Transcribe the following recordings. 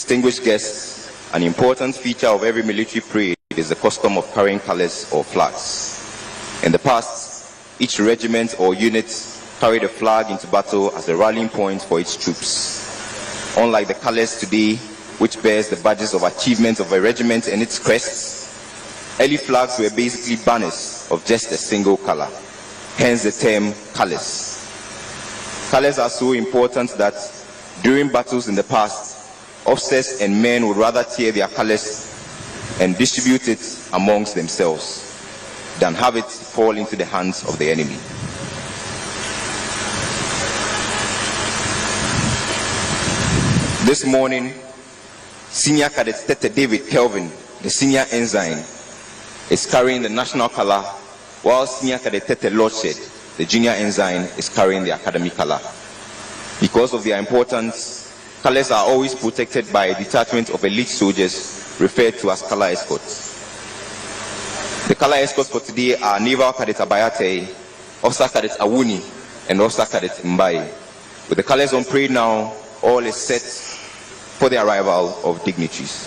distinguished guests, an important feature of every military parade is the custom of carrying colors or flags. In the past, each regiment or unit carried a flag into battle as a rallying point for its troops. Unlike the colors today, which bears the badges of achievement of a regiment and its crests, early flags were basically banners of just a single color, hence the term colors. Colors are so important that during battles in the past, officers and men would rather tear their colors and distribute it amongst themselves than have it fall into the hands of the enemy. This morning, Senior Cadet Tete David Kelvin, the senior ensign, is carrying the national color, while Senior Cadet Tete Lordshed, the junior ensign, is carrying the academy color. Because of their importance, colors are always protected by a detachment of elite soldiers referred to as color escorts. The color escorts for today are Naval Cadet Abayate, Officer Cadet Awuni, and Officer Cadet Mbai. With the colors on parade now, all is set for the arrival of dignitaries.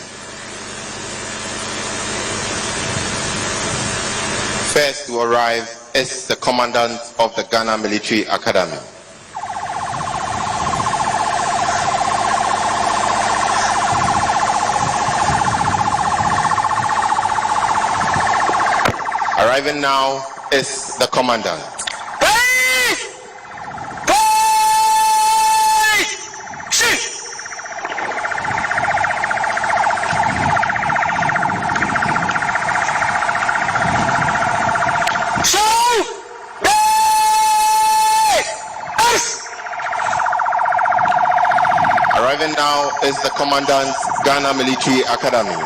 First to arrive is the Commandant of the Ghana Military Academy. Arriving now is the Commandant. Arriving now is the Commandant, Ghana Military Academy,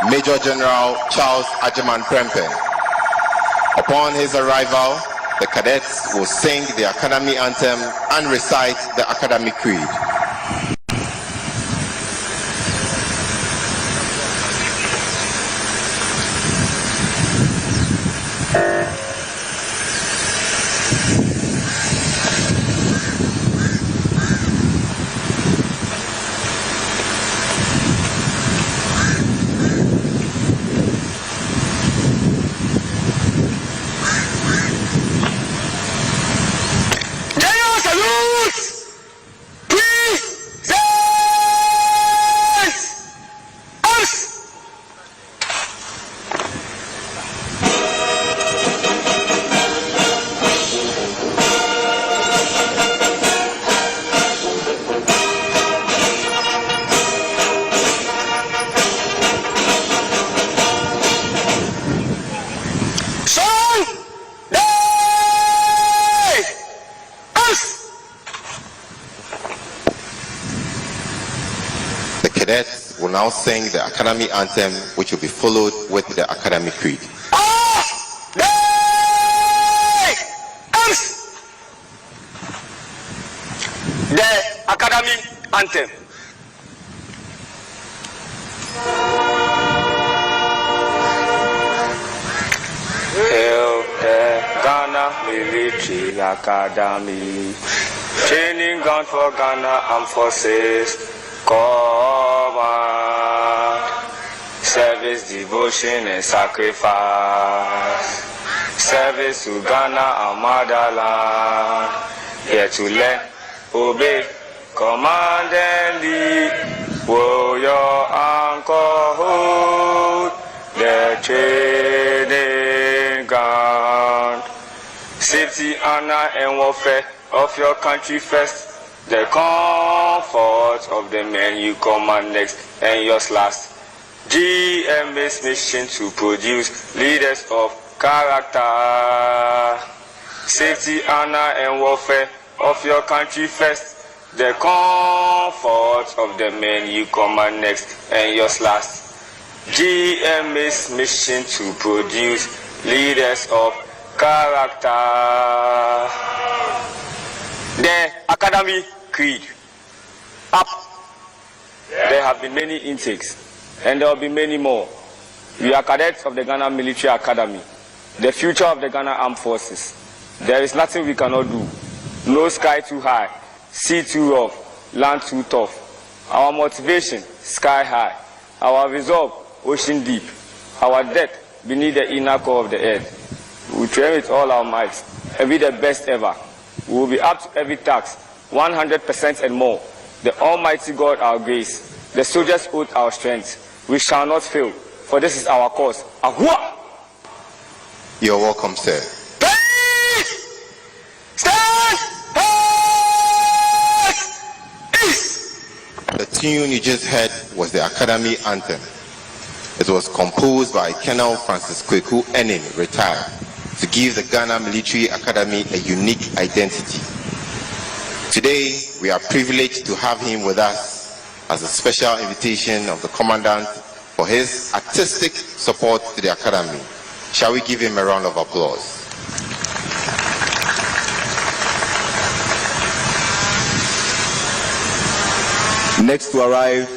Major General Charles Ajiman Prempe. Upon his arrival, the cadets will sing the Academy Anthem and recite the Academy Creed. Cadets will now sing the Academy Anthem, which will be followed with the Academy Creed. The Academy Anthem. Hail the Ghana Military Academy, training ground for Ghana Armed Forces. Command, service, devotion, and sacrifice. Service to Ghana and motherland. Here to learn, obey, command and lead. Warrior anchor hold the training ground. Safety, honor, and warfare of your country first. The comfort of the men you command next, and yours last. GMA's mission to produce leaders of character. Safety, honor, and warfare of your country first. The comfort of the men you command next, and yours last. GMA's mission to produce leaders of character. The Academy Creed. Up. There have been many intakes, and there will be many more. We are cadets of the Ghana Military Academy, the future of the Ghana Armed Forces. There is nothing we cannot do. No sky too high, sea too rough, land too tough. our motivation sky high, our resolve ocean deep, our depth beneath the inner core of the earth. We will train with all our might and be the best ever. We will be up to every task, 100% and more. The Almighty God our grace, the soldiers oath our strength. We shall not fail, for this is our cause. Ahua! You're welcome, sir. Stand! The tune you just heard was the Academy Anthem. It was composed by Colonel Francis Kweku Enin, retired, to give the Ghana Military Academy a unique identity. Today, we are privileged to have him with us as a special invitation of the Commandant for his artistic support to the Academy. Shall we give him a round of applause? Next to arrive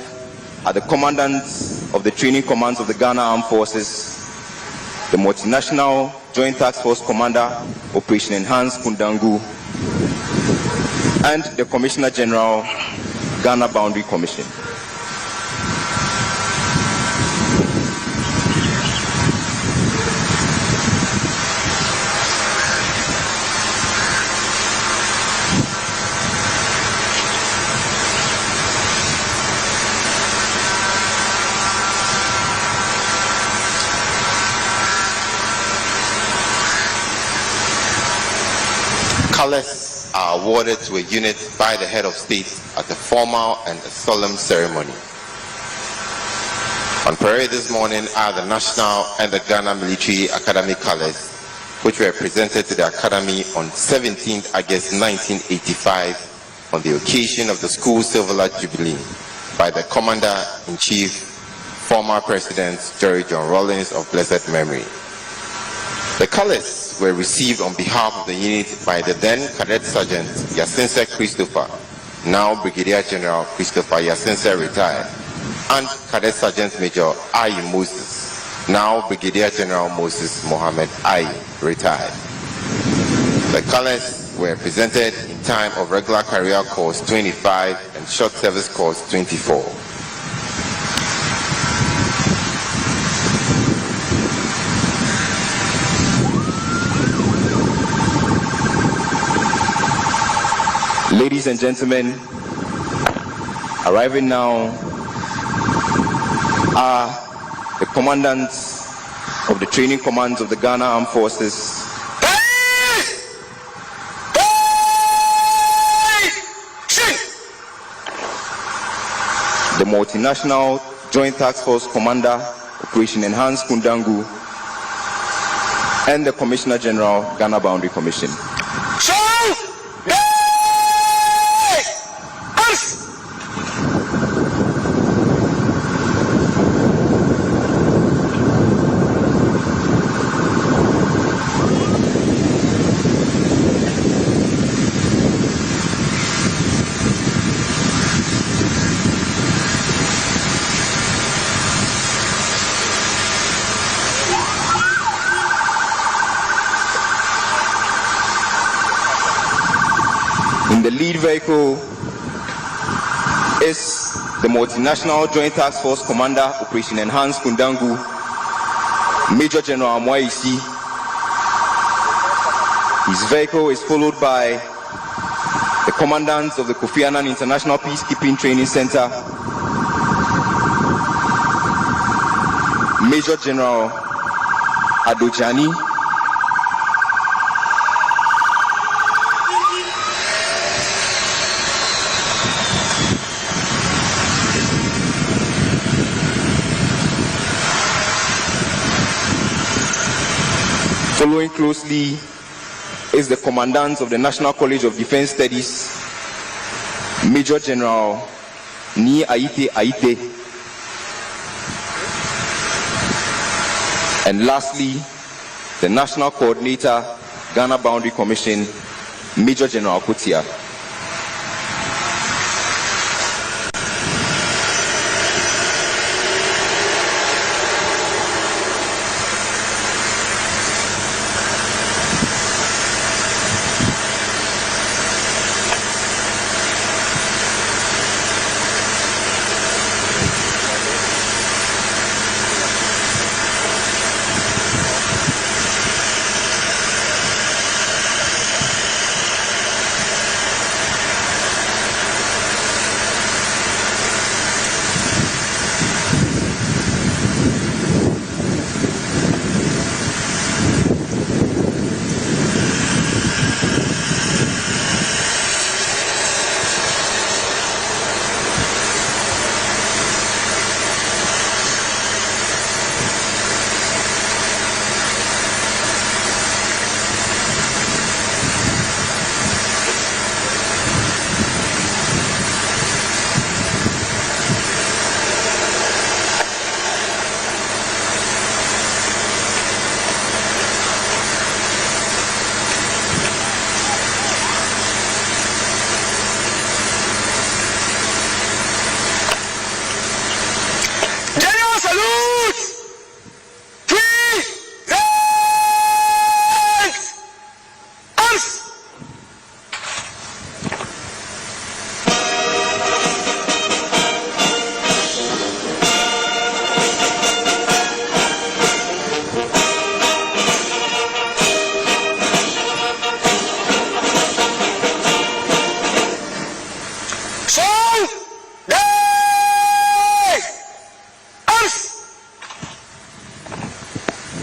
are the commandants of the training commands of the Ghana Armed Forces, the Multinational Joint Task Force Commander, Operation Enhanced Kundangu, and the Commissioner General, Ghana Boundary Commission. Colors are awarded to a unit by the head of state at a formal and a solemn ceremony. On parade this morning are the national and the Ghana Military Academy colors, which were presented to the Academy on 17th August 1985 on the occasion of the school Silver Jubilee by the Commander-in-Chief, former President Jerry John Rawlings of blessed memory. The colors were received on behalf of the unit by the then Cadet Sergeant Yasinse Christopher, now Brigadier General Christopher Yasinse retired, and Cadet Sergeant Major Ayi Moses, now Brigadier General Moses Mohammed Ayi retired. The colors were presented in time of regular career course 25 and short service course 24. Ladies and gentlemen, arriving now are the commandants of the training commands of the Ghana Armed Forces. The Multinational Joint Task Force Commander, Operation Enhanced Kundangu, and the Commissioner General, Ghana Boundary Commission. In the lead vehicle is the Multinational Joint Task Force Commander, Operation Enhanced Kundangu, Major General Amwaisi. His vehicle is followed by the commandants of the Kofi Annan International Peacekeeping Training Center, Major General Adojani, following closely is the commandant of the National College of Defense Studies, Major General Ni Aite Aite. And lastly, the National Coordinator, Ghana Boundary Commission, Major General Kutia.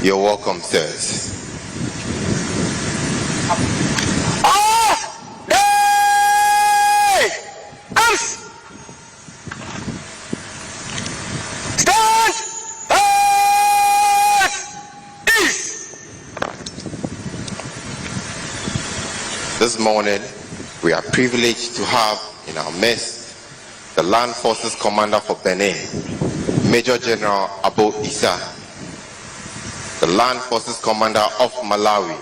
You're welcome, sirs. This morning, we are privileged to have in our midst the Land Forces Commander for Benin, Major General Abo Issa, the Land Forces Commander of Malawi,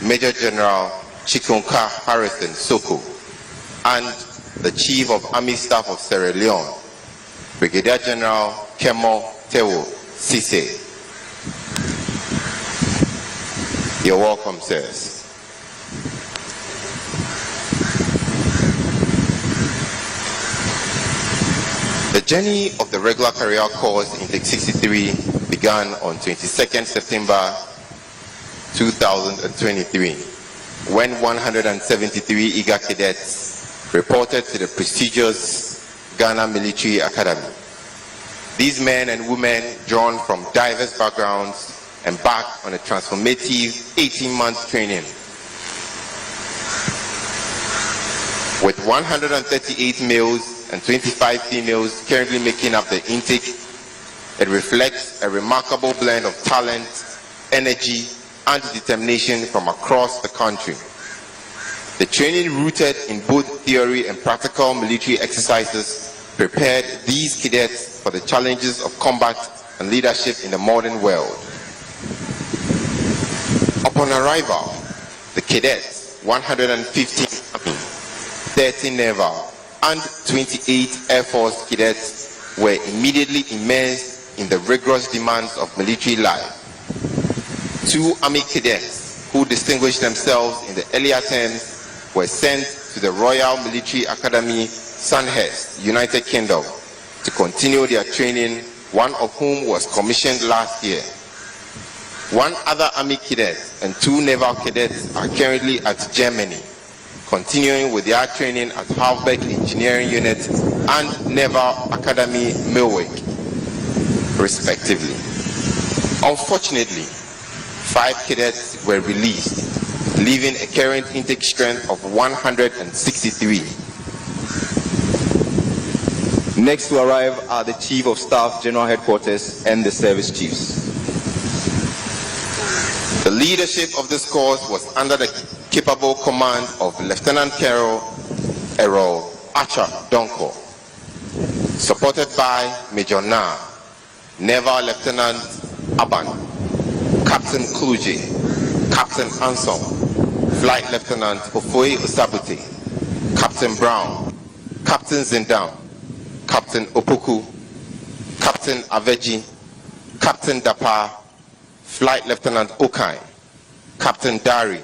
Major General Chikunka Harrison Soko, and the Chief of Army Staff of Sierra Leone, Brigadier General Kemo Tewo Sise. You're welcome, sirs. The journey of the regular career course Intake 63 began on 22nd September 2023, when 173 eager cadets reported to the prestigious Ghana Military Academy. These men and women, drawn from diverse backgrounds, embarked on a transformative 18-month training. With 138 males and 25 females currently making up the intake, it reflects a remarkable blend of talent, energy, and determination from across the country. The training, rooted in both theory and practical military exercises, prepared these cadets for the challenges of combat and leadership in the modern world. Upon arrival, the cadets, 115 Army, 30 Naval, and 28 Air Force cadets were immediately immersed in the rigorous demands of military life. 2 Army cadets who distinguished themselves in the earlier terms were sent to the Royal Military Academy, Sandhurst, United Kingdom, to continue their training, one of whom was commissioned last year. 1 other Army cadet and 2 Naval cadets are currently at Germany, continuing with their training at Halfbeck Engineering Unit and Naval Academy, Milwick, respectively. Unfortunately, 5 cadets were released, leaving a current intake strength of 163. Next to arrive are the Chief of Staff, General Headquarters, and the service chiefs. The leadership of this course was under the capable command of Lieutenant Colonel Errol Archer Donko, supported by Major Na, Naval Lieutenant Aban, Captain Kluje, Captain Anson, Flight Lieutenant Ofoe Osabute, Captain Brown, Captain Zindam, Captain Opoku, Captain Aveji, Captain Dapa, Flight Lieutenant Okai, Captain Dari,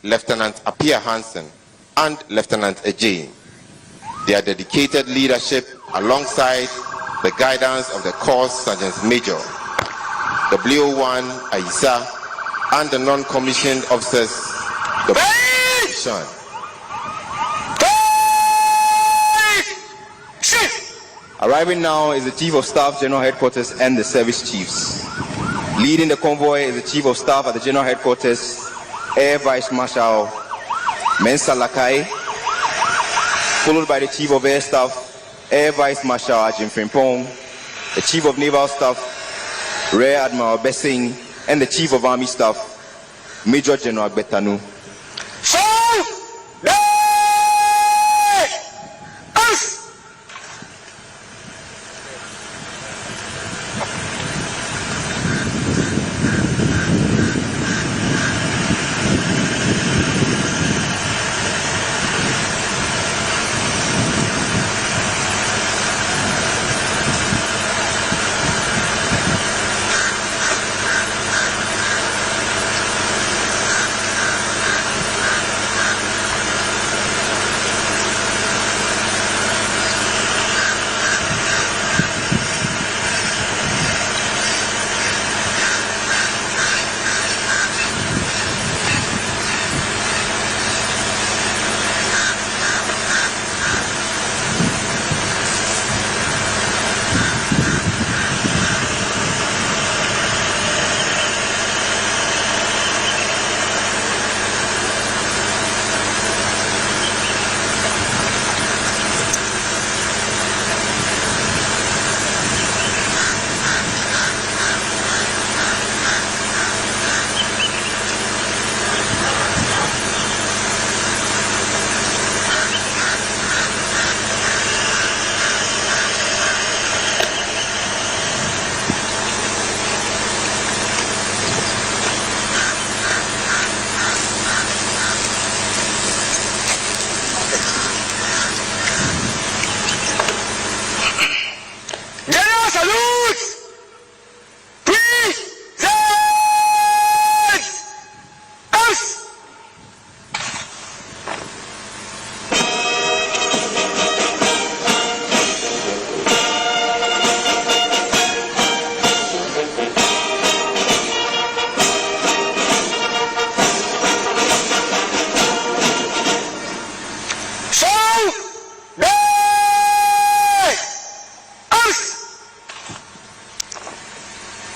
Lieutenant Apia Hansen, and Lieutenant Ajay. Their dedicated leadership, alongside the guidance of the course Sergeant Major, W01 Aisa, and the non-commissioned officers, the Sean. Arriving now is the Chief of Staff, General Headquarters, and the service chiefs. Leading the convoy is the Chief of Staff at the General Headquarters, Air Vice Marshal Mensa Lakai, followed by the Chief of Air Staff, Air Vice Marshal Ajim Frimpong, the Chief of Naval Staff, Rear Admiral Bessing, and the Chief of Army Staff, Major General Betanu.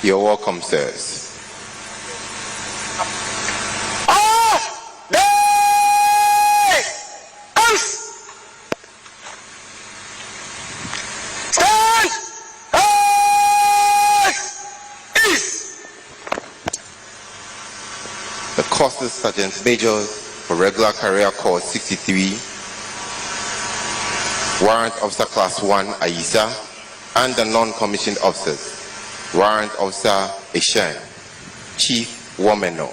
You're welcome, sirs. The Courses Sergeant Majors for Regular Career Corps 63, Warrant Officer Class 1 Ayisa, and the non-commissioned officers, Warrant Officer Eshen, Chief Womeno,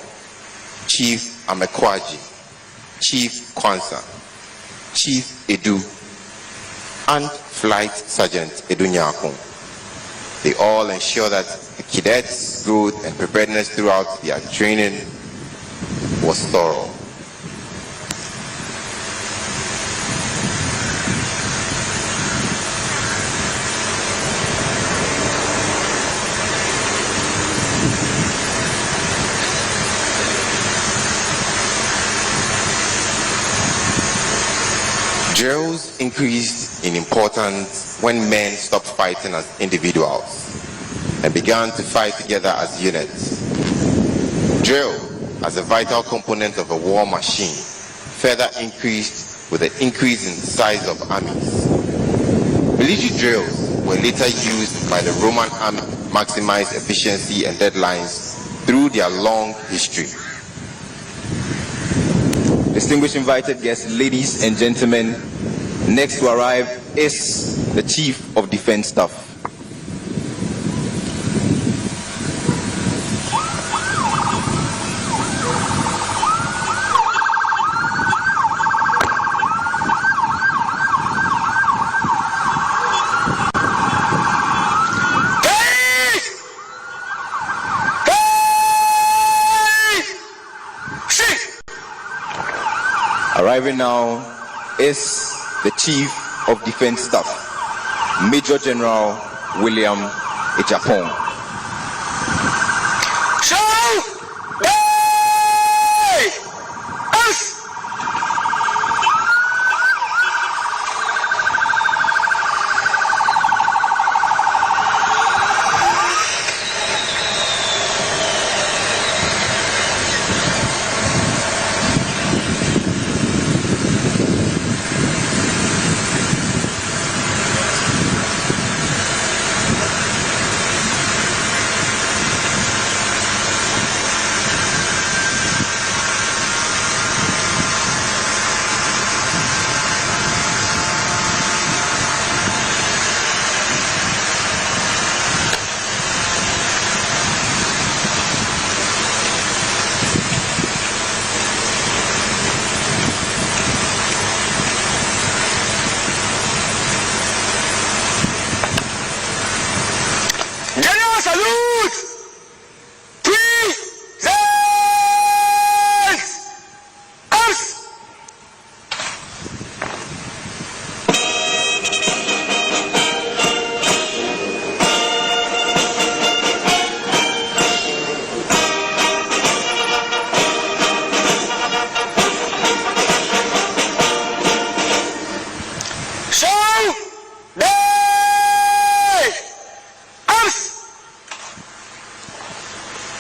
Chief Amekwaji, Chief Kwanzaa, Chief Edu, and Flight Sergeant Edunyakun. They all ensure that the cadets' growth and preparedness throughout their training was thorough. Drills increased in importance when men stopped fighting as individuals and began to fight together as units. Drill, as a vital component of a war machine, further increased with the increase in the size of armies. Military drills were later used by the Roman army to maximize efficiency and deadlines through their long history. Distinguished invited guests, ladies and gentlemen, next to arrive is the Chief of Defense Staff. Arriving now is the Chief of Defense Staff, Major General William Ejapong.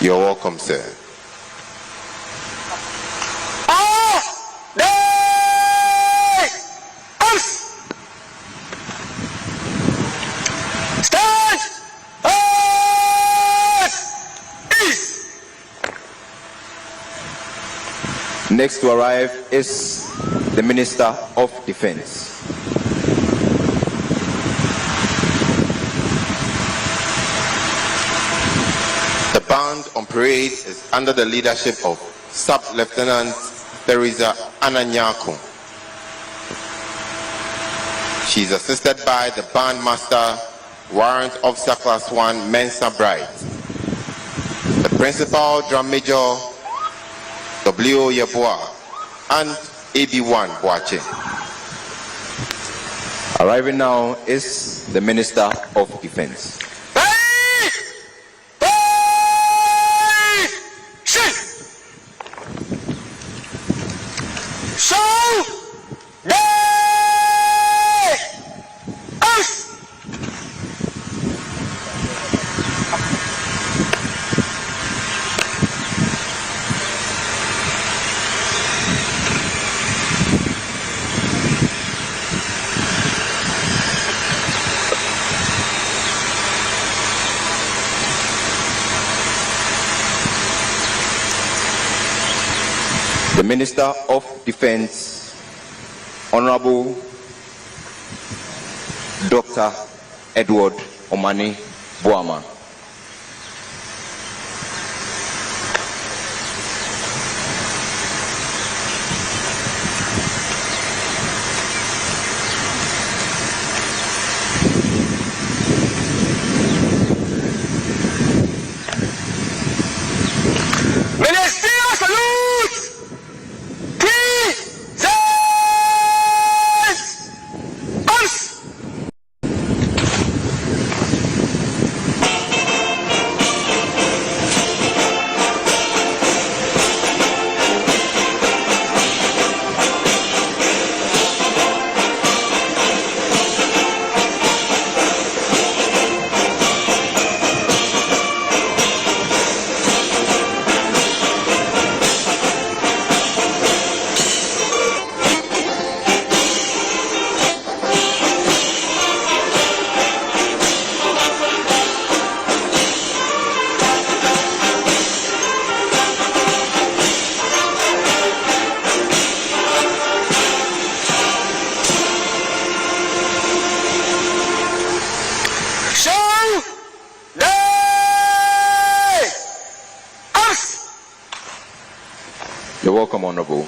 You're welcome, sir. Next to arrive is the Minister of Defense. The band on parade is under the leadership of Sub-Lieutenant Teresa Ananyako. She is assisted by the bandmaster, Warrant Officer Class 1 Mensa Bright, the Principal Drum Major W. Yeboah, and AB1 Boache. Arriving now is the Minister of Defense. Minister of Defense, Honorable Dr. Edward Omani Boama. You're welcome, Honorable.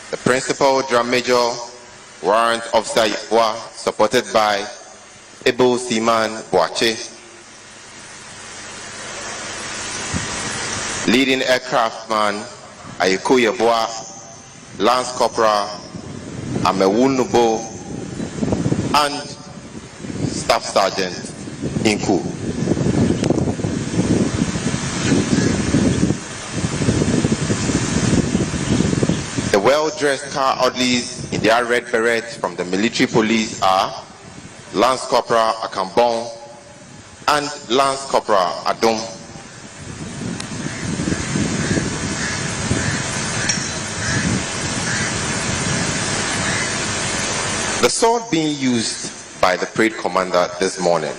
The Principal Drum Major, Warrant Officer Ywa, supported by Able Seaman Boache, Leading Aircraftman Ayiko Yeboah, Lance Corporal Amewunubo, and Staff Sergeant Inku. The well-dressed car orderlies in their red berets from the military police are Lance Corporal Akambon and Lance Corporal Adom. The sword being used by the parade commander this morning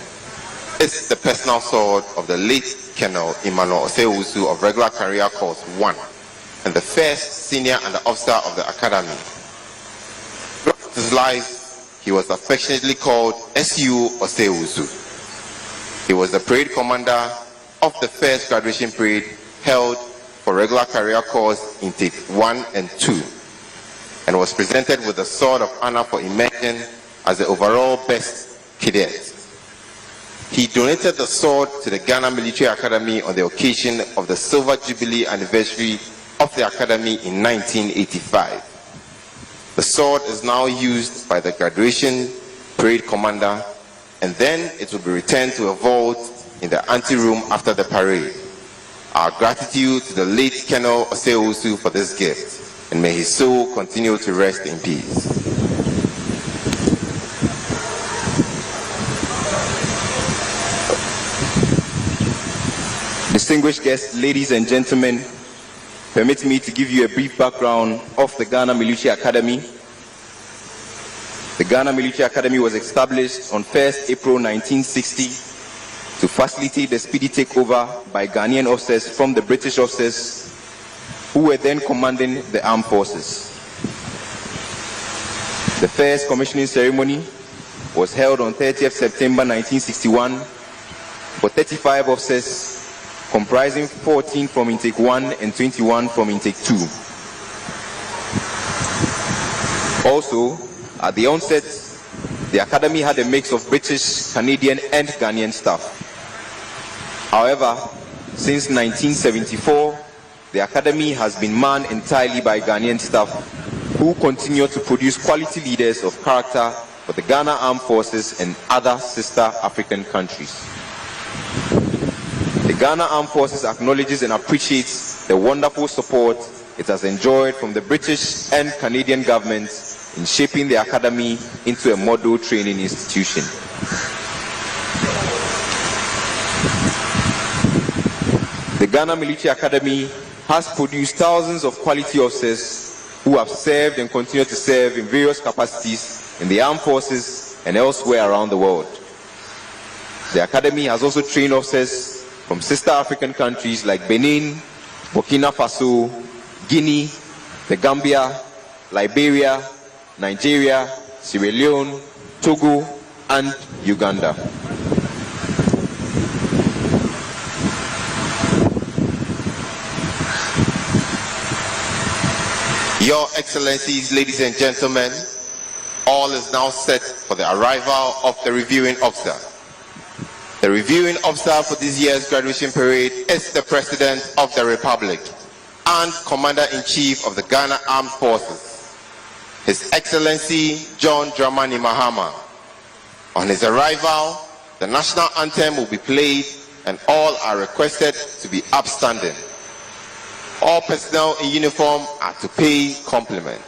is the personal sword of the late Colonel Emmanuel Osewusu of Regular Career Course 1 and the first senior under officer of the academy. Throughout his life, he was affectionately called SU Osewusu. He was the parade commander of the first graduation parade held for Regular Career Course intake 1 and 2. And was presented with the Sword of Honor for emerging as the overall best cadet. He donated the sword to the Ghana Military Academy on the occasion of the Silver Jubilee anniversary of the Academy in 1985. The sword is now used by the graduation parade commander, and then it will be returned to a vault in the anteroom after the parade. Our gratitude to the late Colonel Osewusu for this gift, and may his soul continue to rest in peace. Distinguished guests, ladies and gentlemen, permit me to give you a brief background of the Ghana Military Academy. The Ghana Military Academy was established on 1st April 1960 to facilitate the speedy takeover by Ghanaian officers from the British officers who were then commanding the armed forces. The first commissioning ceremony was held on 30th September 1961 for 35 officers, comprising 14 from intake 1 and 21 from intake 2. Also, at the onset, the academy had a mix of British, Canadian, and Ghanaian staff. However, since 1974, the academy has been manned entirely by Ghanaian staff who continue to produce quality leaders of character for the Ghana Armed Forces and other sister African countries. The Ghana Armed Forces acknowledges and appreciates the wonderful support it has enjoyed from the British and Canadian governments in shaping the academy into a model training institution. The Ghana Military Academy has produced thousands of quality officers who have served and continue to serve in various capacities in the armed forces and elsewhere around the world. The Academy has also trained officers from sister African countries like Benin, Burkina Faso, Guinea, the Gambia, Liberia, Nigeria, Sierra Leone, Togo, and Uganda. Your Excellencies, ladies and gentlemen, all is now set for the arrival of the reviewing officer. The reviewing officer for this year's graduation parade is the President of the Republic and Commander-in-Chief of the Ghana Armed Forces, His Excellency John Dramani Mahama. On his arrival, the national anthem will be played and all are requested to be upstanding. All personnel in uniform are to pay compliments.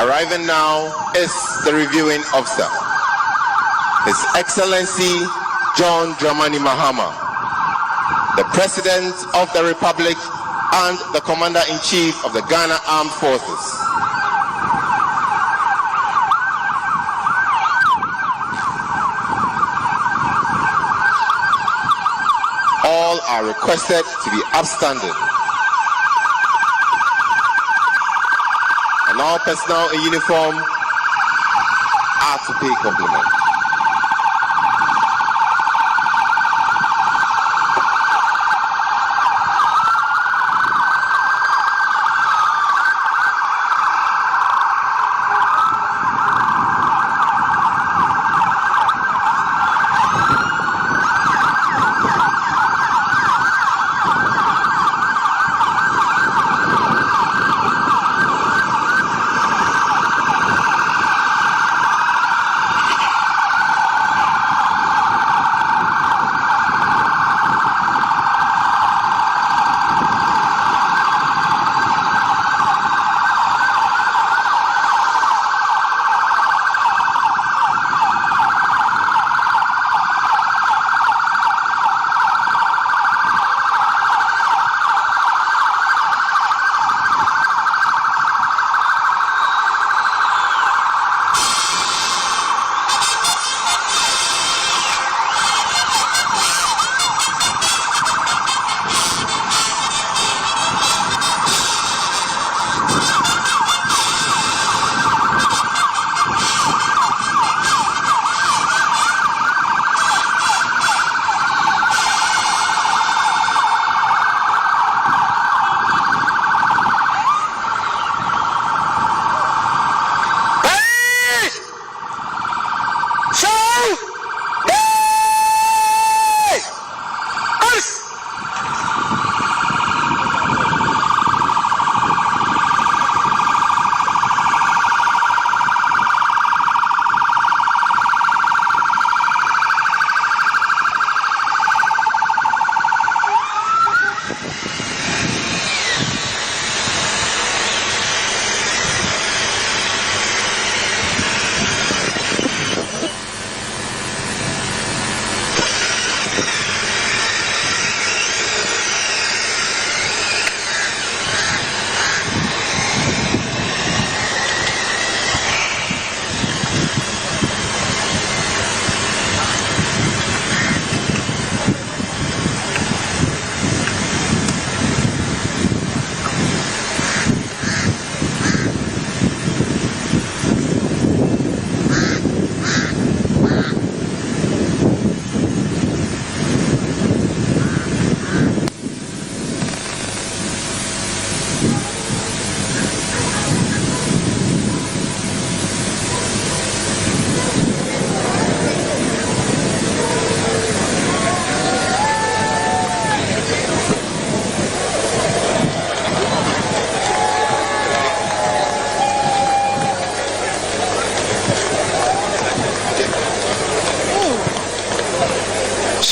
Arriving now is the reviewing officer, His Excellency John Dramani Mahama, the President of the Republic and the Commander-in-Chief of the Ghana Armed Forces. All are requested to be upstanding. And all personnel in uniform are to pay compliments.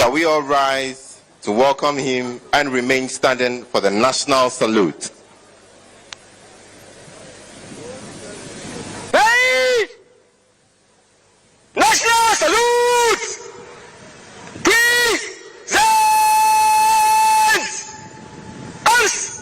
Shall we all rise to welcome him and remain standing for the national salute? Hey! National salute! Present! Us!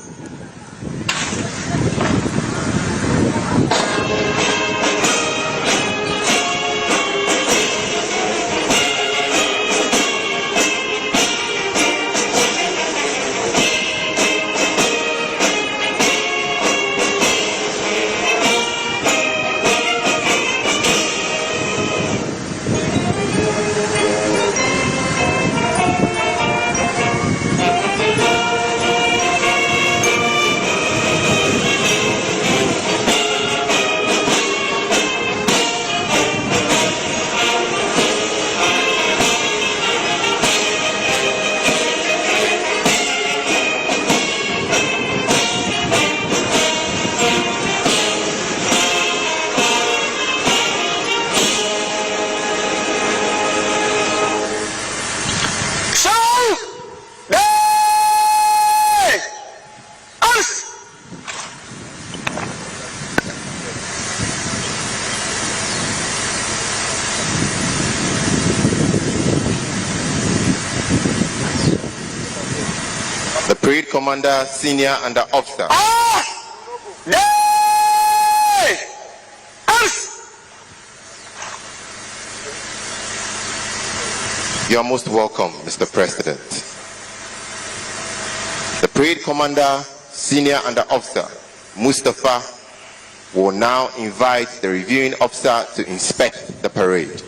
Parade Commander, Senior Under Officer. You are most welcome, Mr. President. The Parade Commander, Senior Under Officer, Mustafa, will now invite the reviewing officer to inspect the parade.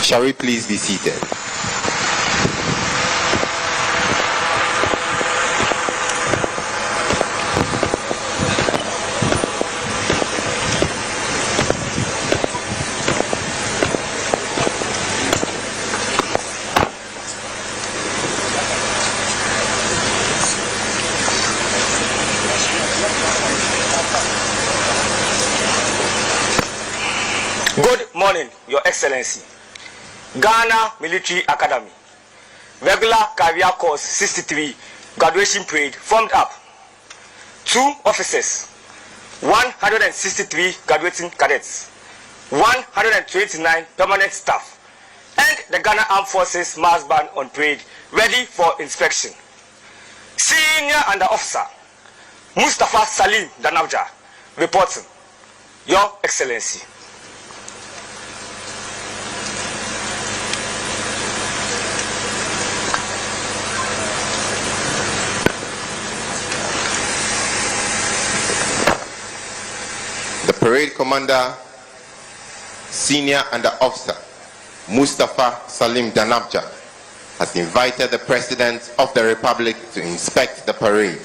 Shall we please be seated? Good morning, Your Excellency. Ghana Military Academy, regular career course 63, graduation parade formed up. 2 officers, 163 graduating cadets, 129 permanent staff, and the Ghana Armed Forces mass band on parade ready for inspection. Senior Under Officer Mustafa Salim Danabja reporting. Your Excellency. Parade Commander, Senior Under Officer Mustafa Salim Danabja has invited the President of the Republic to inspect the parade.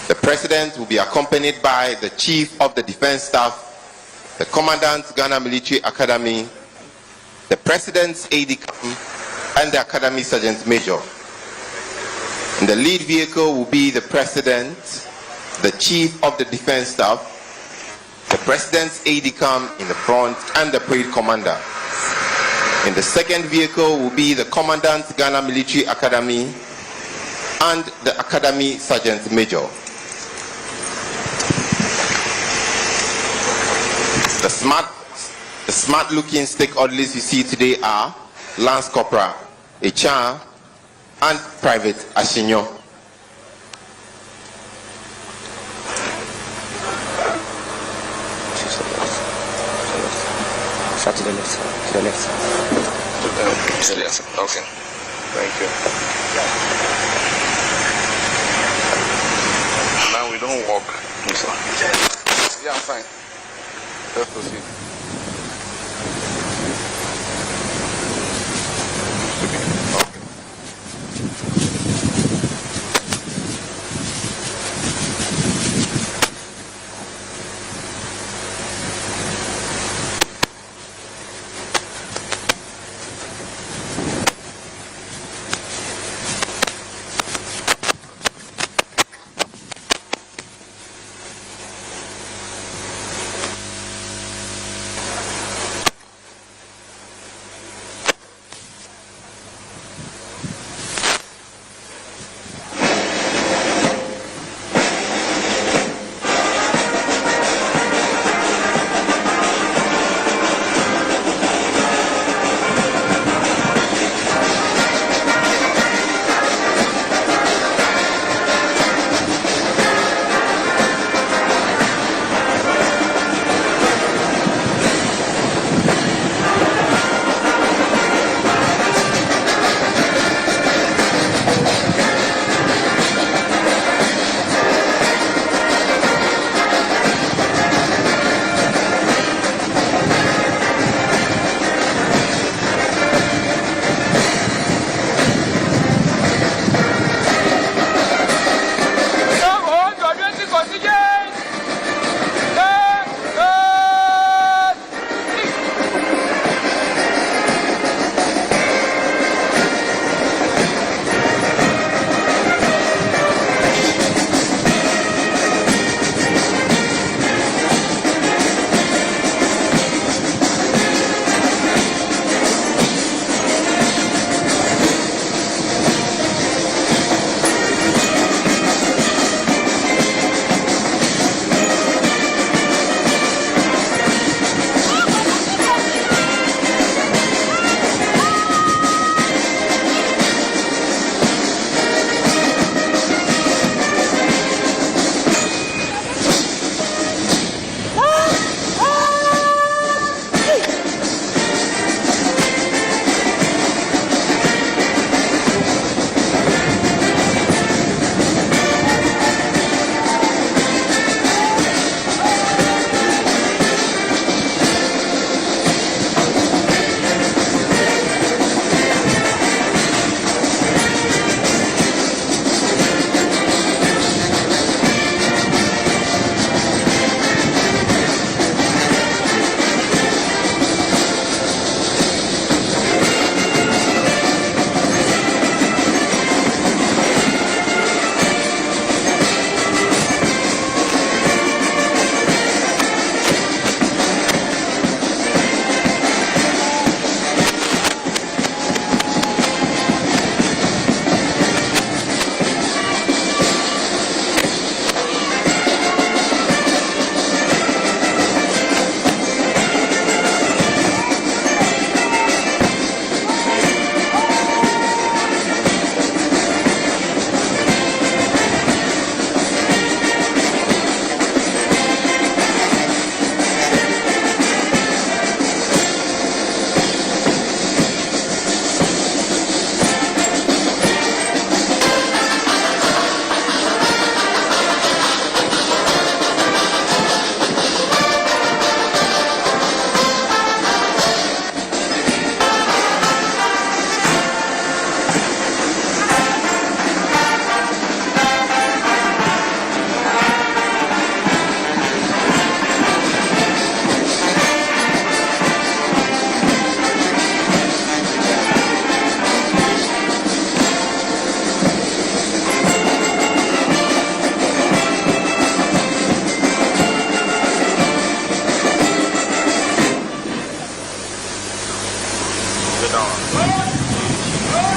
The President will be accompanied by the Chief of the Defense Staff, the Commandant Ghana Military Academy, the President's aide-de-camp, and the Academy Sergeant Major. In the lead vehicle will be the President, the Chief of the Defense Staff, the President's aide-de-camp in the front, and the Parade Commander. In the second vehicle will be the Commandant Ghana Military Academy and the Academy Sergeant Major. The smart-looking stake orderlies you see today are Lance Corporal Echan and Private Ashinyo. To the left side. To the left side. To the left side. Okay. Thank you. Now we don't walk. Yeah, I'm fine. Let's proceed.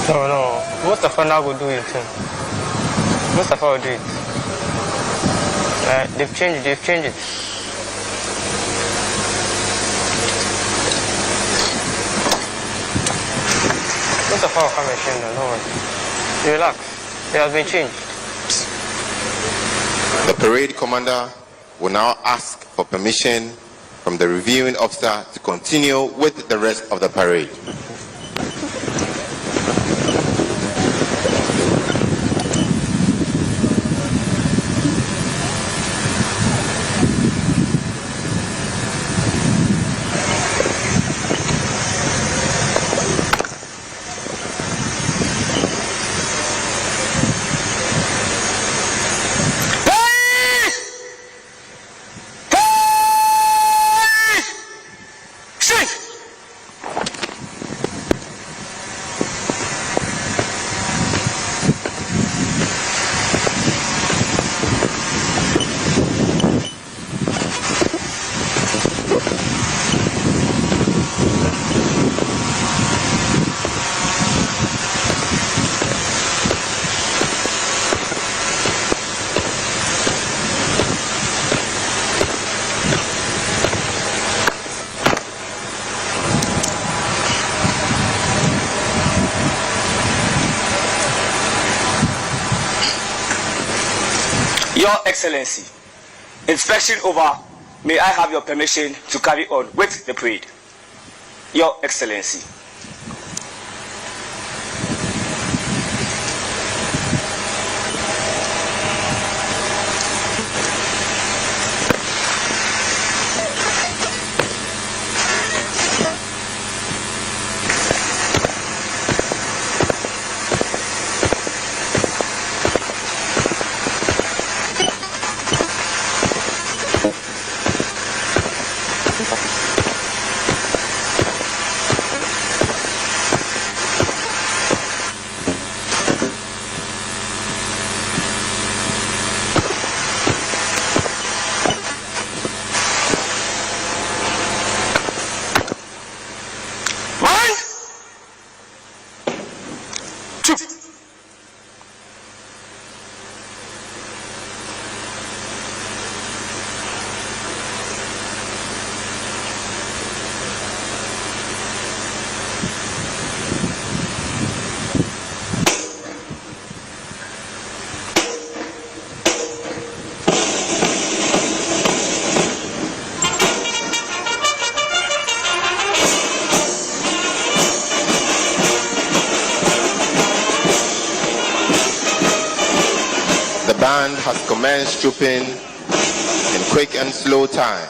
No. Mustafa now will do it too. Mustafa will do it. They've changed it. Mustafa will come and change them, don't worry. Relax. It has been changed. The parade commander will now ask for permission from the reviewing officer to continue with the rest of the parade. Your Excellency, inspection over. May I have your permission to carry on with the parade? Your Excellency. The band has commenced trooping in quick and slow time.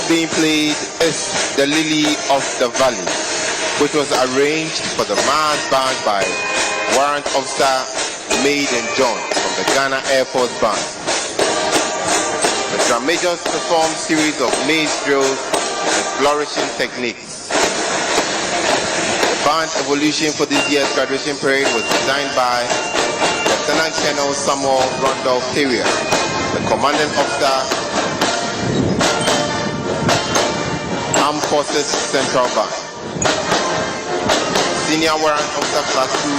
being played is The Lily of the Valley, which was arranged for the mass band by Warrant Officer Maid and John from the Ghana Air Force Band. The drum majors performed series of maze drills and flourishing techniques. The band evolution for this year's graduation parade was designed by Lieutenant Colonel Samuel Randolph Terrier, the commanding officer, Armed Forces Central Band. Senior Warrant Officer Class 2,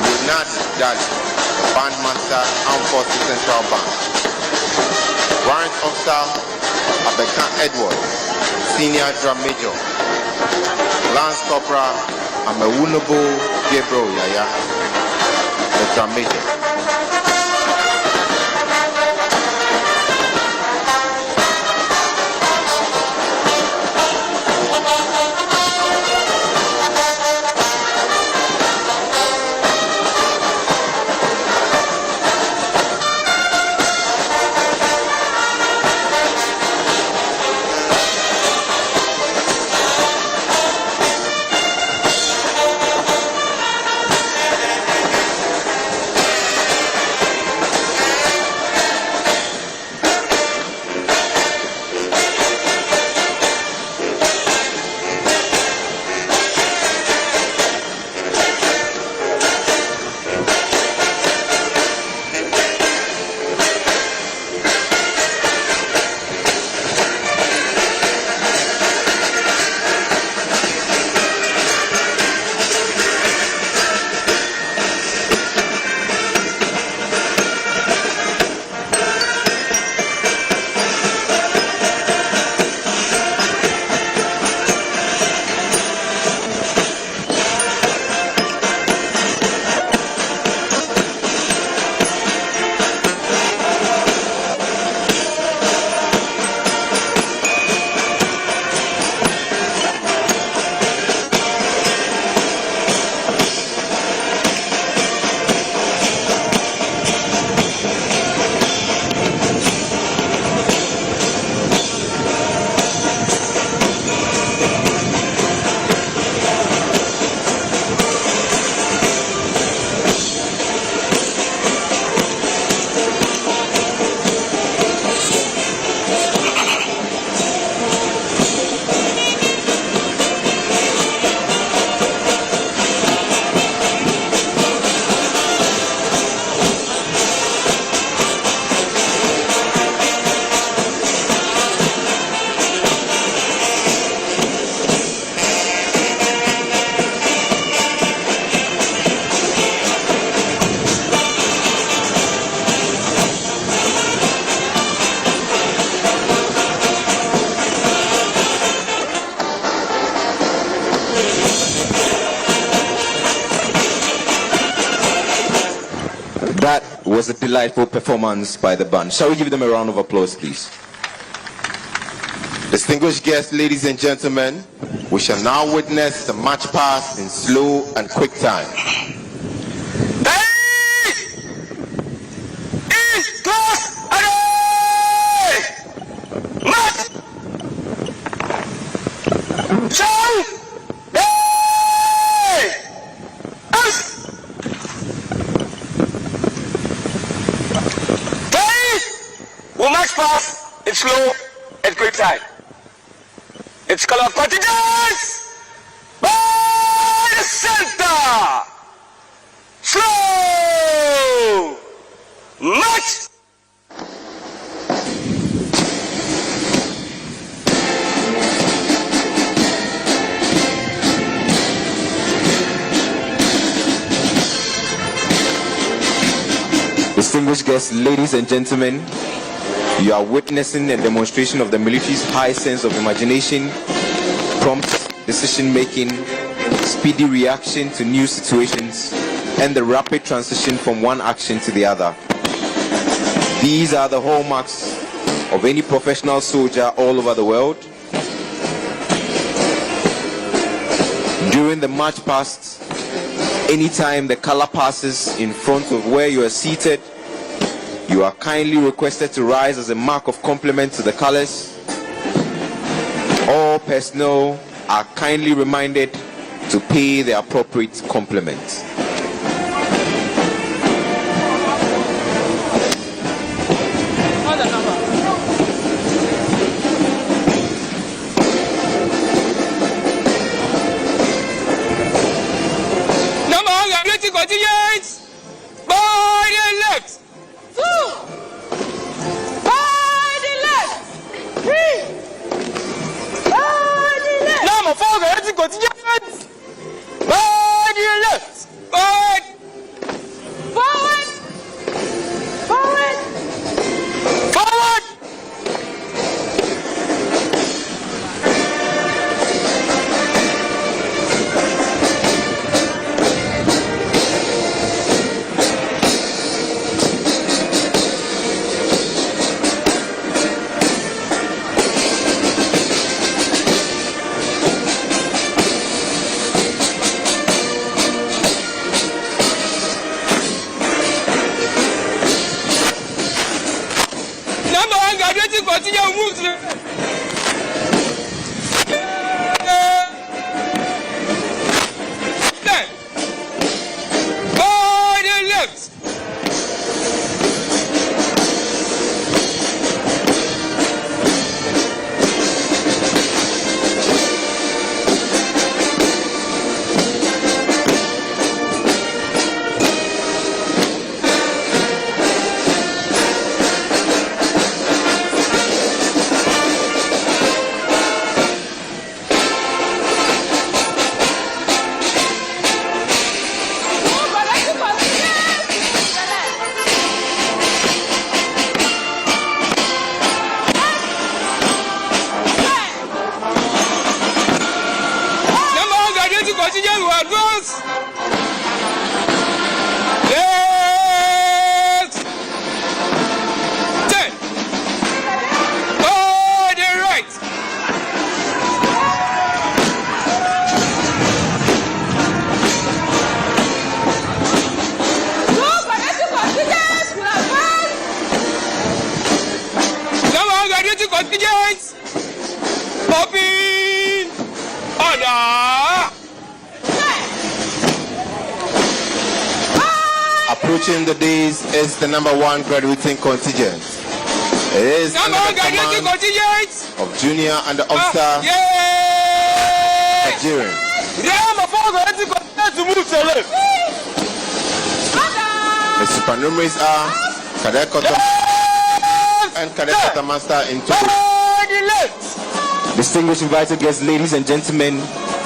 Leonard Daly, the Bandmaster, Armed Forces Central Band. Warrant Officer Abeka Edward, Senior Drum Major. Lance Corporal Amewunobo Gabriel Yaya, the Drum Major. That was a delightful performance by the band. Shall we give them a round of applause, please? Distinguished guests, ladies and gentlemen, we shall now witness the march past in slow and quick time. We march past in slow and quick time. It's color contingents by the center. Slow march. Distinguished guests, ladies and gentlemen, you are witnessing a demonstration of the military's high sense of imagination, prompt decision-making, speedy reaction to new situations, and the rapid transition from one action to the other. These are the hallmarks of any professional soldier all over the world. During the march past, anytime the color passes in front of where you are seated, you are kindly requested to rise as a mark of compliment to the colors. All personnel are kindly reminded to pay the appropriate compliments. Contingents by the left. 2 by the left. 3 by the left. Number 4 contingents by the left. Forward. Forward. Forward. Forward. Continue move. By the left. Approaching the days is the number 1 graduating contingent. It is number 1 graduating contingent of junior and the officer Nigerian. Number 4 graduating contingent to move to the left. The supernumeraries are Cadet Quarter and Cadet Quartermaster in total. Distinguished invited guests, ladies and gentlemen,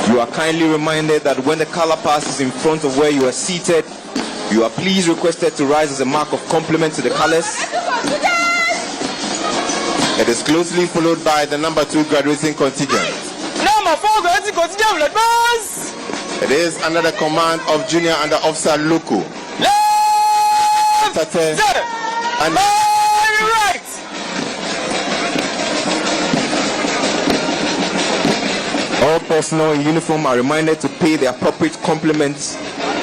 you are kindly reminded that when the color pass is in front of where you are seated, you are please requested to rise as a mark of compliment to the colors. It is closely followed by the number 2 graduating contingent. Number 4 graduating contingent will advance. It is under the command of Junior Under Officer Luku. Left, and right. All personnel in uniform are reminded to pay the appropriate compliments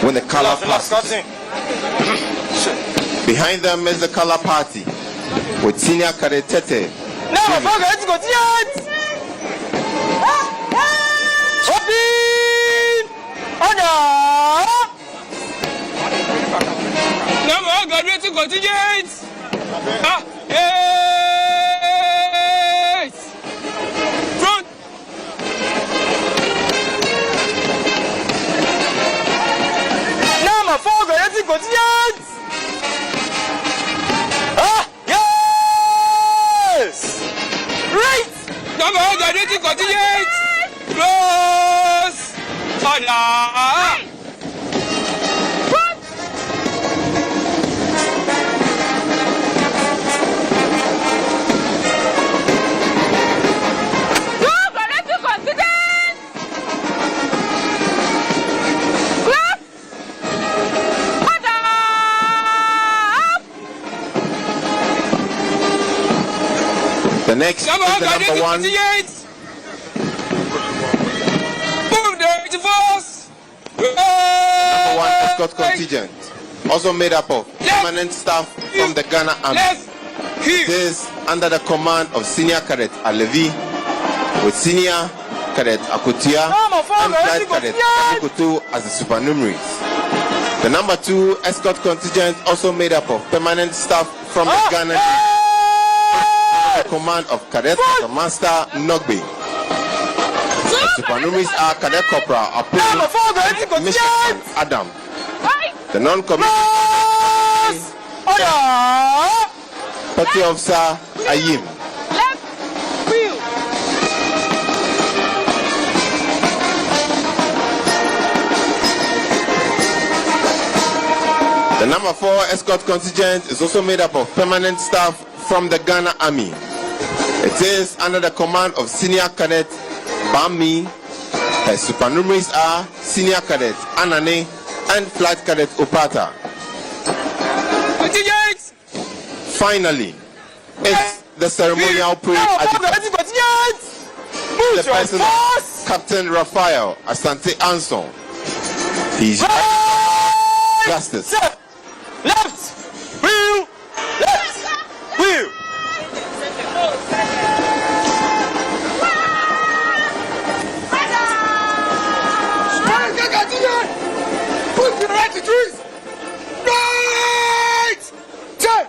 when the color passes. Behind them is the color party with Senior Cadet Tete. Number 4 graduating contingent. Number 1 graduating contingent. Yes. Front. Number 4 graduating contingent. Yes. Right. Number 1 graduating contingent. Close. Right. The next is the number 1. Number 1 escort contingent, also made up of permanent staff from the Ghana Army. This under the command of Senior Cadet Alevi with Senior Cadet Akutia and Flight Cadet Akutu as the supernumeraries. The number 2 escort contingent, also made up of permanent staff from the Ghana command of Cadet Master Nogbe. The supernumeraries are Cadet Corporal Apollo, Mission Adam. The non-commissioned Petty Officer Ayim. The number 4 escort contingent is also made up of permanent staff from the Ghana Army. It is under the command of Senior Cadet Bami. Her supernumeraries are Senior Cadet Anane and Flight Cadet Opata. Finally, it's the ceremonial parade adjutant. The person of Captain Raphael Asante Anson. He's justice. Left! Wheel! Left! Wheel! Put to the right to trees! Right! Turn!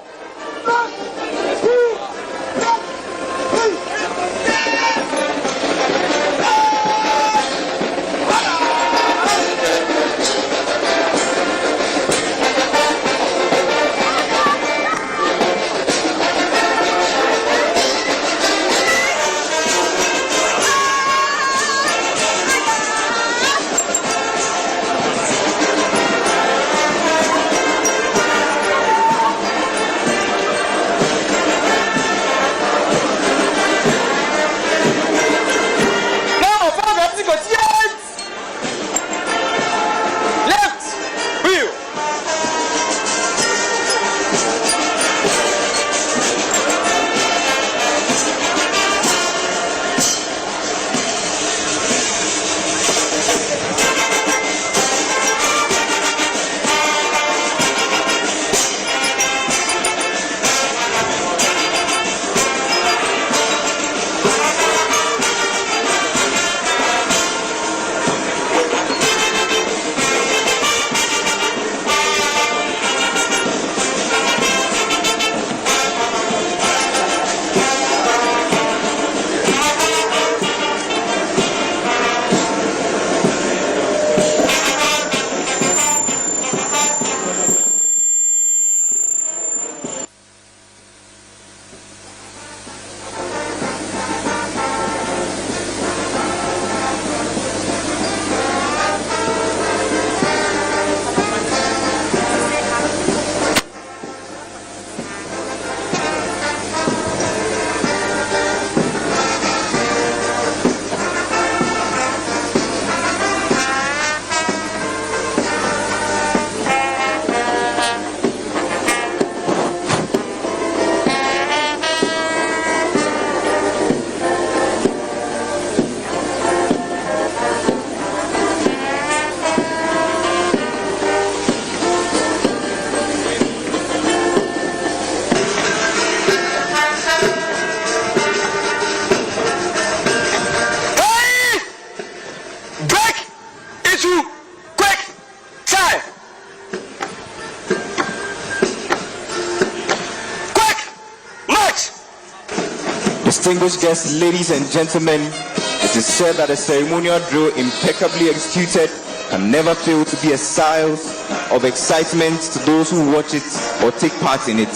Distinguished guests, ladies and gentlemen, it is said that a ceremonial drill impeccably executed can never fail to be a source of excitement to those who watch it or take part in it.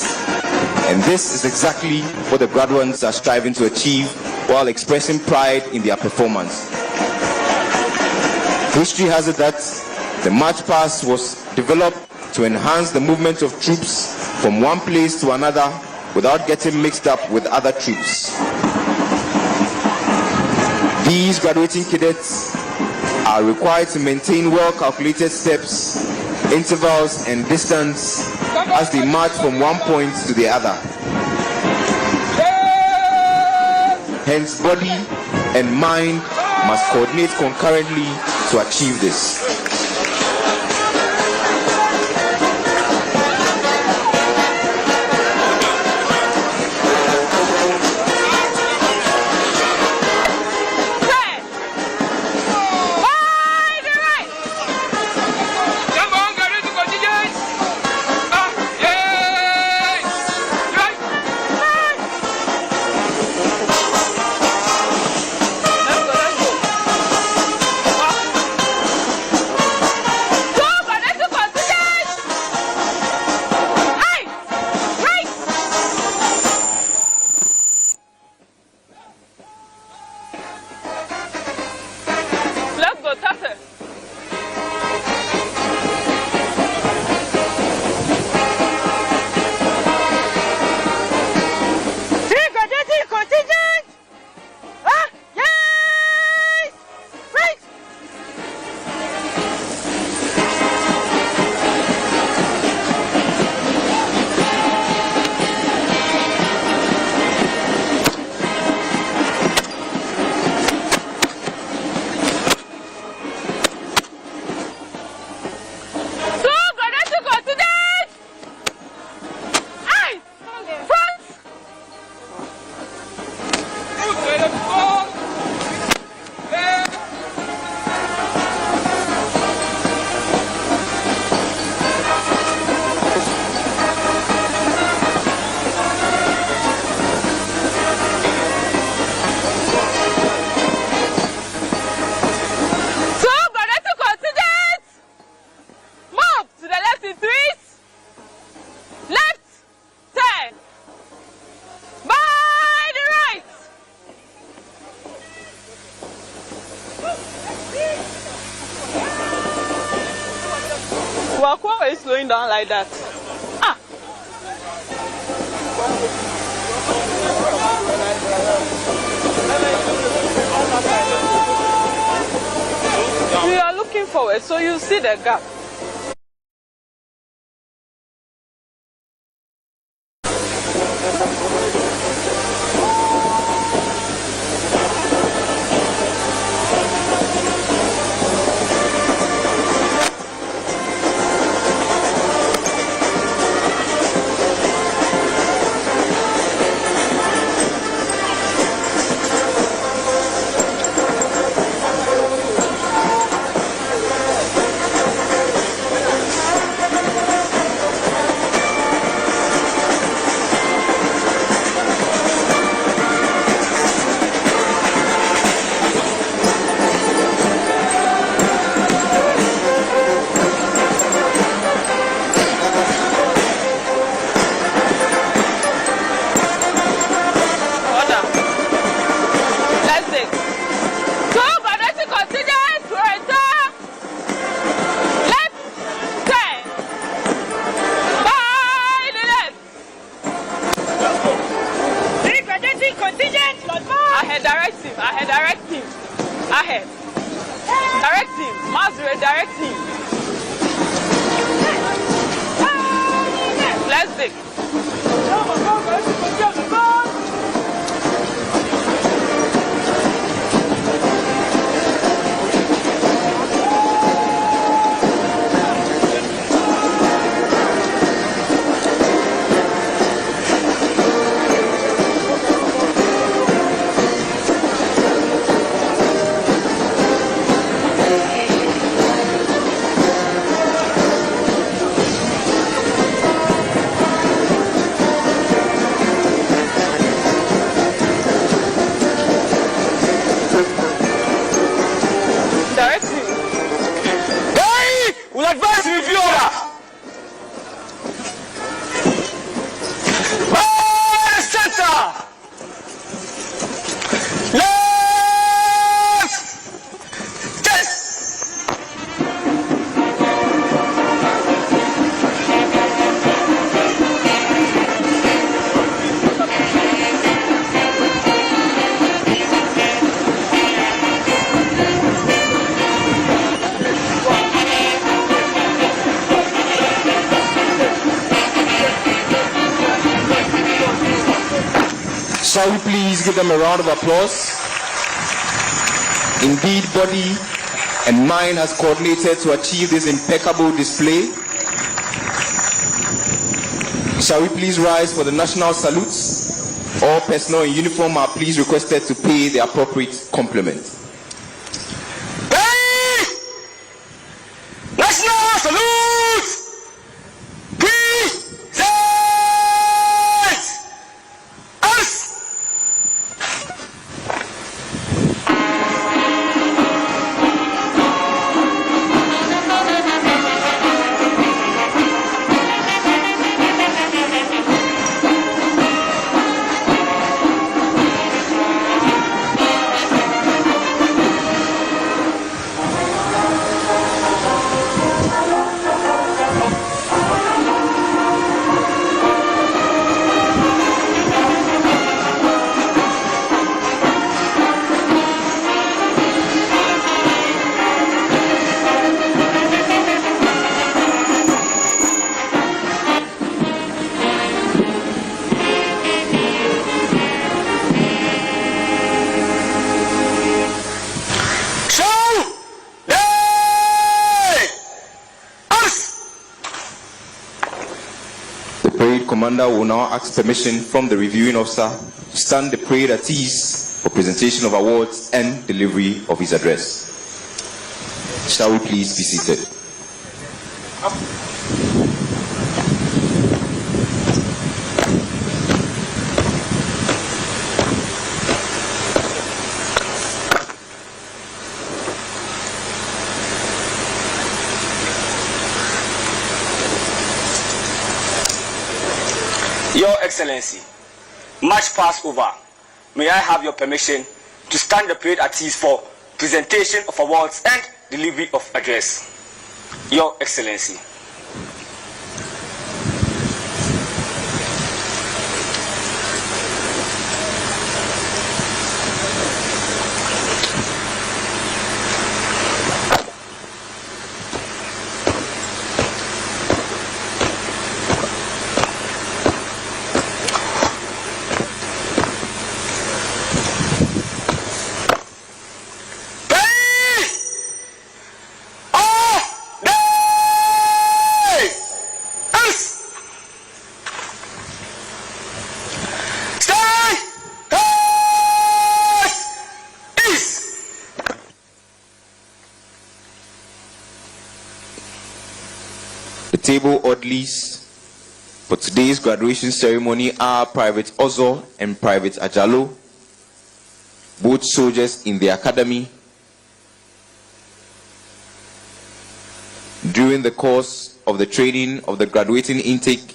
And this is exactly what the graduates are striving to achieve while expressing pride in their performance. History has it that the march past was developed to enhance the movement of troops from one place to another without getting mixed up with other troops. These graduating cadets are required to maintain well-calculated steps, intervals, and distance as they march from one point to the other. Hence, body and mind must coordinate concurrently to achieve this. Why is slowing down like that? Ah. We are looking forward, so you see the gap. Shall we please give them a round of applause? Indeed, body and mind has coordinated to achieve this impeccable display. Shall we please rise for the national salutes? All personnel in uniform are please requested to pay the appropriate compliment. National salute! Commander will now ask permission from the reviewing officer to stand the parade at ease for presentation of awards and delivery of his address. Shall we please be seated? Your Excellency, much passed over. May I have your permission to stand the parade at ease for presentation of awards and delivery of address? Your Excellency. table oddlies for today's graduation ceremony are Private Ozo and Private Ajalo, both soldiers in the academy. During the course of the training of the graduating intake,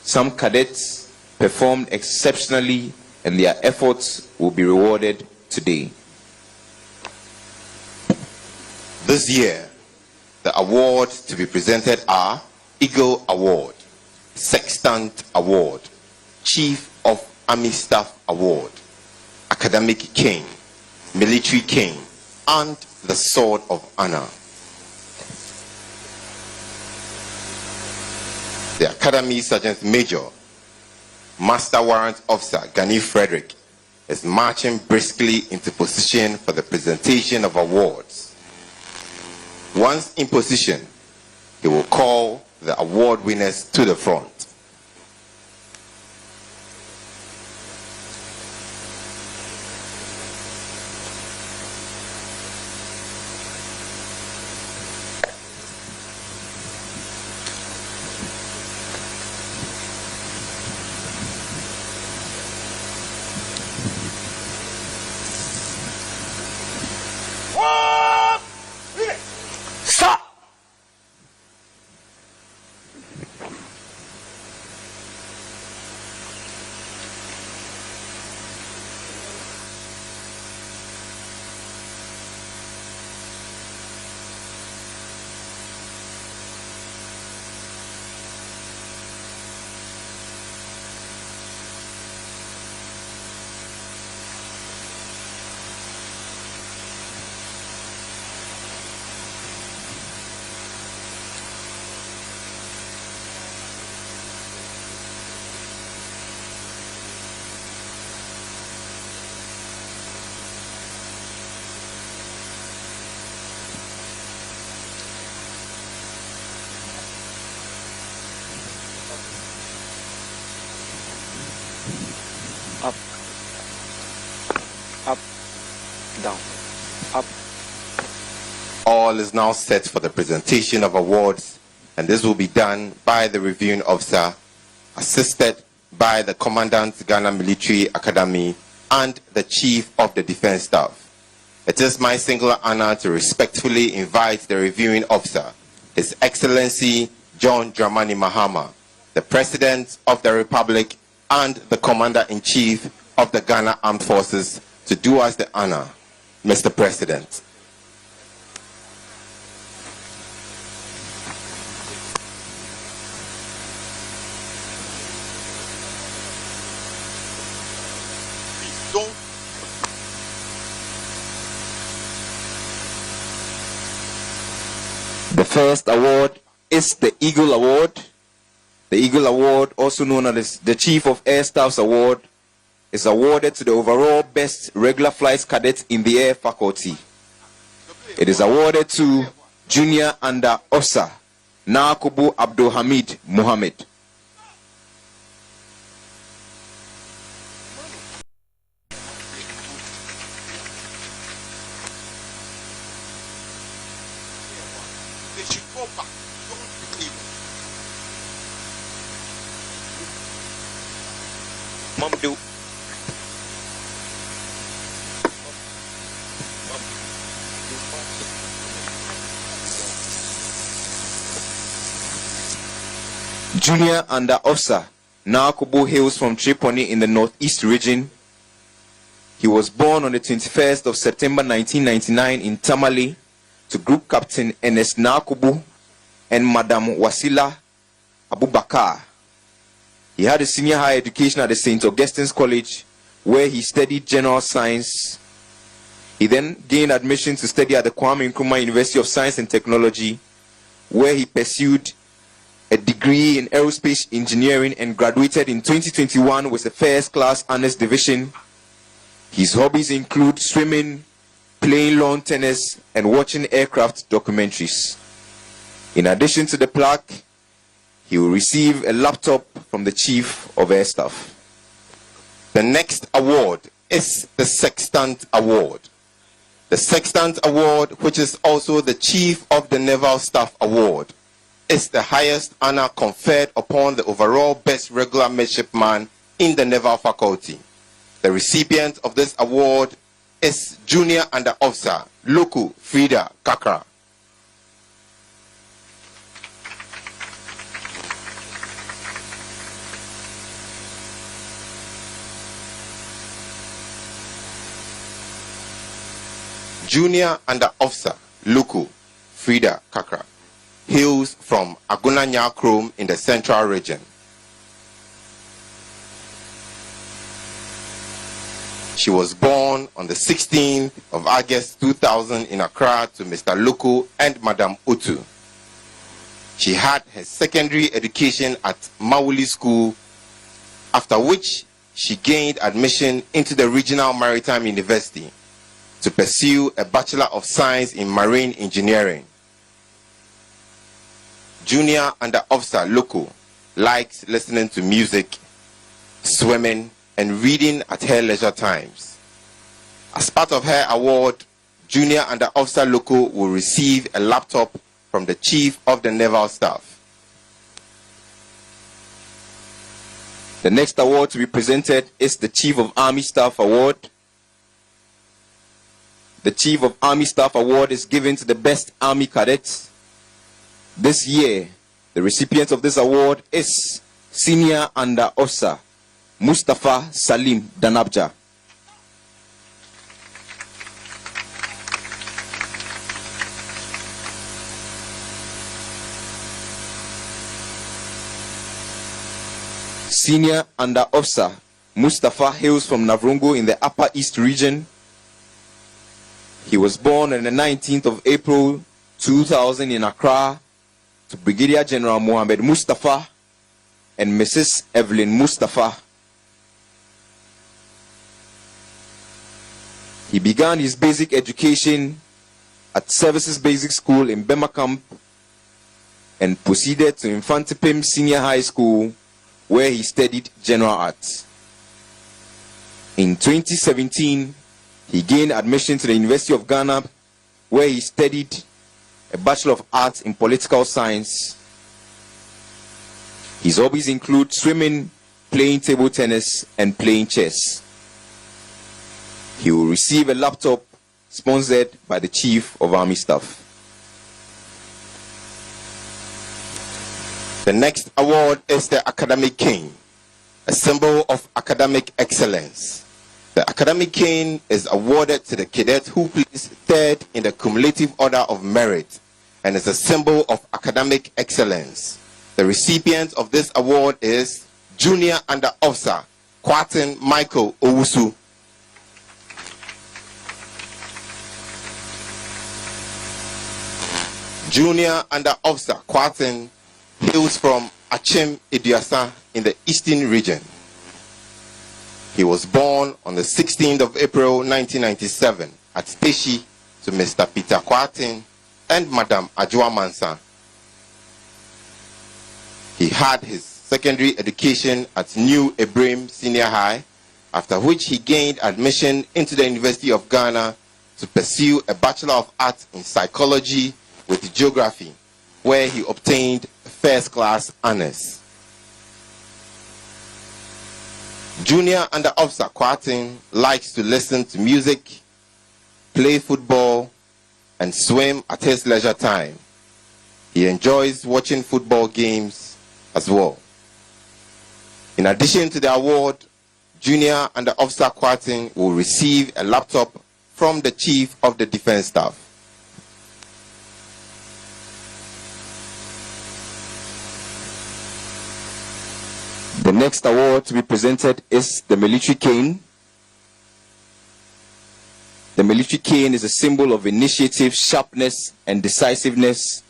some cadets performed exceptionally and their efforts will be rewarded today. This year, the awards to be presented are Eagle Award, Sextant Award, Chief of Army Staff Award, Academic King, Military King, and the Sword of Honor. The Academy Sergeant Major, Master Warrant Officer Gani Frederick, is marching briskly into position for the presentation of awards. Once in position, he will call the award winners to the front. Stop! Up, up, down, up. All is now set for the presentation of awards, and this will be done by the reviewing officer, assisted by the Commandant Ghana Military Academy and the Chief of the Defense Staff. It is my singular honor to respectfully invite the reviewing officer, His Excellency John Dramani Mahama, the President of the Republic and the Commander-in-Chief of the Ghana Armed Forces, to do us the honor. Mr. President. The first award is the Eagle Award. The Eagle Award, also known as the Chief of Air Staff's Award, is awarded to the overall best regular flight cadet in the Air Faculty. It is awarded to Junior Under Officer Naakubu Abdul Hamid Mohammed. Mamdu. Junior Under Officer Naakubu hails from Tripoli in the Northeast region. He was born on the 21st of September 1999 in Tamale to Group Captain Ernest Naakubu and Madam Wasila Abubakar. He had a senior higher education at the St. Augustine's College, where he studied general science. He then gained admission to study at the Kwame Nkrumah University of Science and Technology, where he pursued a degree in aerospace engineering and graduated in 2021 with a first-class honors division. His hobbies include swimming, playing lawn tennis, and watching aircraft documentaries. In addition to the plaque, he will receive a laptop from the Chief of Air Staff. The next award is the Sextant Award. The Sextant Award, which is also the Chief of the Naval Staff Award, is the highest honor conferred upon the overall best regular midshipman in the Naval Faculty. The recipient of this award is Junior Under Officer Luku Frida Kakra. Junior Under Officer Luku Frida Kakra hails from Aguna Nyakrom in the Central Region. She was born on the 16th of August 2000 in Accra to Mr. Luku and Madam Utu. She had her secondary education at Mawuli School, after which she gained admission into the Regional Maritime University to pursue a Bachelor of Science in Marine Engineering. Junior Under Officer Luku likes listening to music, swimming, and reading at her leisure times. As part of her award, Junior Under Officer Luku will receive a laptop from the Chief of the Naval Staff. The next award to be presented is the Chief of Army Staff Award. The Chief of Army Staff Award is given to the best Army cadets. This year, the recipient of this award is Senior Under Officer Mustafa Salim Danabja. Senior Under Officer Mustafa hails from Navrongo in the Upper East Region. He was born on the 19th of April 2000 in Accra to Brigadier General Mohammed Mustafa and Mrs. Evelyn Mustafa. He began his basic education at Services Basic School in Bema Camp and proceeded to Infantipim Senior High School, where he studied General Arts. In 2017, he gained admission to the University of Ghana, where he studied a Bachelor of Arts in Political Science. His hobbies include swimming, playing table tennis, and playing chess. He will receive a laptop sponsored by the Chief of Army Staff. The next award is the Academic Cane, a symbol of academic excellence. The Academic Cane is awarded to the cadet who placed third in the cumulative order of merit and is a symbol of academic excellence. The recipient of this award is Junior Under Officer Kwatin Michael Owusu. Junior Under Officer Kwatin hails from Achim Idiasa in the Eastern Region. He was born on the 16th of April 1997 at Teshi to Mr. Peter Kwatin and Madam Ajua Mansa. He had his secondary education at New Ibrahim Senior High, after which he gained admission into the University of Ghana to pursue a Bachelor of Arts in Psychology with Geography, where he obtained first class honors. Junior Under Officer Kwatin likes to listen to music, play football, and swim at his leisure time. He enjoys watching football games as well. In addition to the award, Junior Under Officer Kwatin will receive a laptop from the Chief of the Defense Staff. The next award to be presented is the Military Cane. The Military Cane is a symbol of initiative, sharpness, and decisiveness.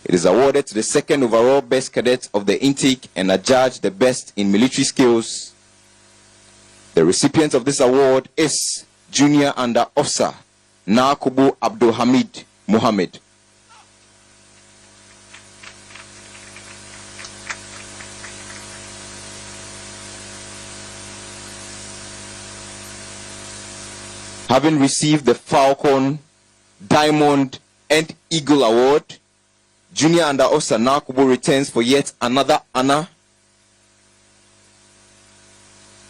It is awarded to the second overall best cadet of the intake and adjudged the best in military skills. The recipient of this award is Junior Under Officer Naakubu Abdul Hamid Mohammed. Having received the Falcon, Diamond, and Eagle Award, Junior Under Officer Nakubo returns for yet another honor.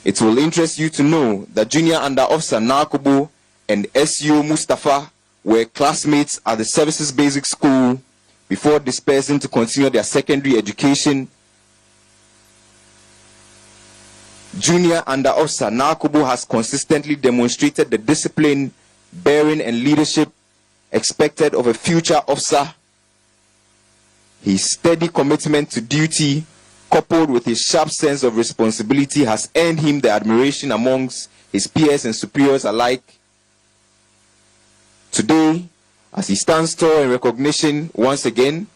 It will interest you to know that Junior Under Officer Nakubo and SU Mustafa were classmates at the Services Basic School before dispersing to continue their secondary education. Junior Under Officer Nakubo has consistently demonstrated the discipline, bearing, and leadership expected of a future officer. His steady commitment to duty, coupled with his sharp sense of responsibility, has earned him the admiration amongst his peers and superiors alike. Today, as he stands tall in recognition once again,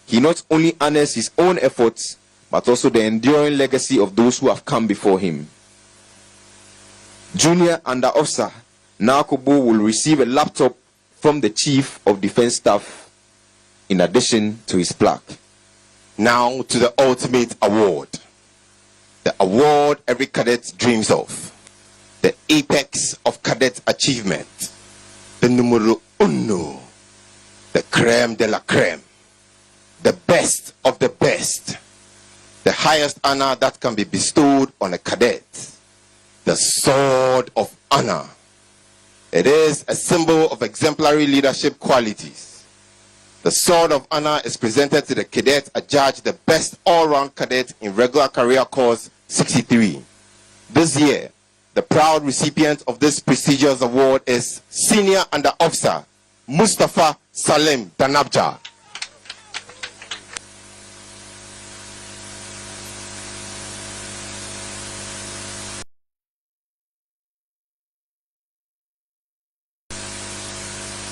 he not only honors his own efforts, but also the enduring legacy of those who have come before him. Junior Under Officer Nakubo will receive a laptop from the Chief of Defense Staff, in addition to his plaque. Now to the ultimate award. The award every cadet dreams of. The apex of cadet achievement. The numero uno. The creme de la creme. The best of the best. The highest honor that can be bestowed on a cadet. The Sword of Honor. It is a symbol of exemplary leadership qualities. The Sword of Honor is presented to the cadet adjudged the best all-round cadet in regular career course 63. This year, the proud recipient of this prestigious award is Senior Under Officer Mustafa Salim Danabja.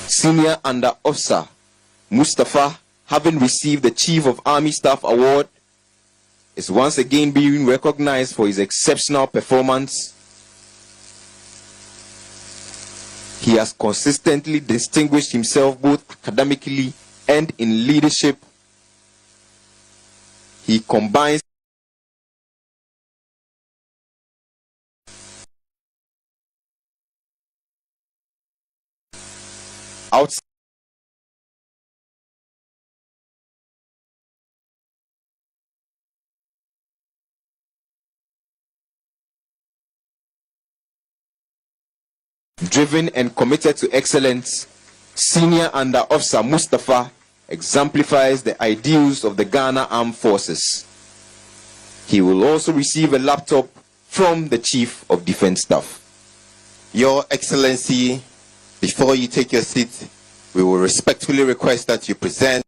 Senior Under Officer Mustafa, having received the Chief of Army Staff Award, is once again being recognized for his exceptional performance. He has consistently distinguished himself both academically and in leadership. He combines outside driven and committed to excellence. Senior Under Officer Mustafa exemplifies the ideals of the Ghana Armed Forces. He will also receive a laptop from the Chief of Defense Staff. Your Excellency, before you take your seat, we will respectfully request that you present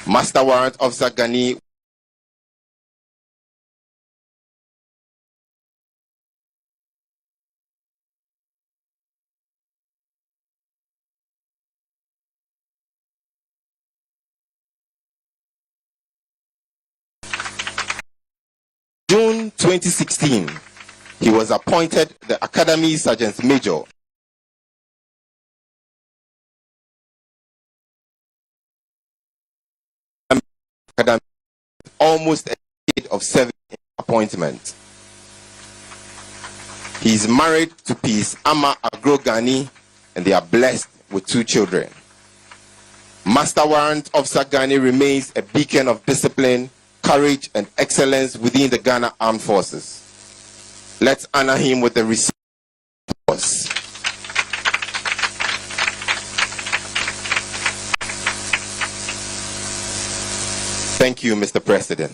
Master Warrant Officer Gani June 2016, he was appointed the Academy Sergeant Major. Almost a decade of service appointment. He is married to Peace Ama Agro Gani and they are blessed with 2 children. Master Warrant Officer Gani remains a beacon of discipline, courage, and excellence within the Ghana Armed Forces. Let's honor him with the receipt. Thank you, Mr. President.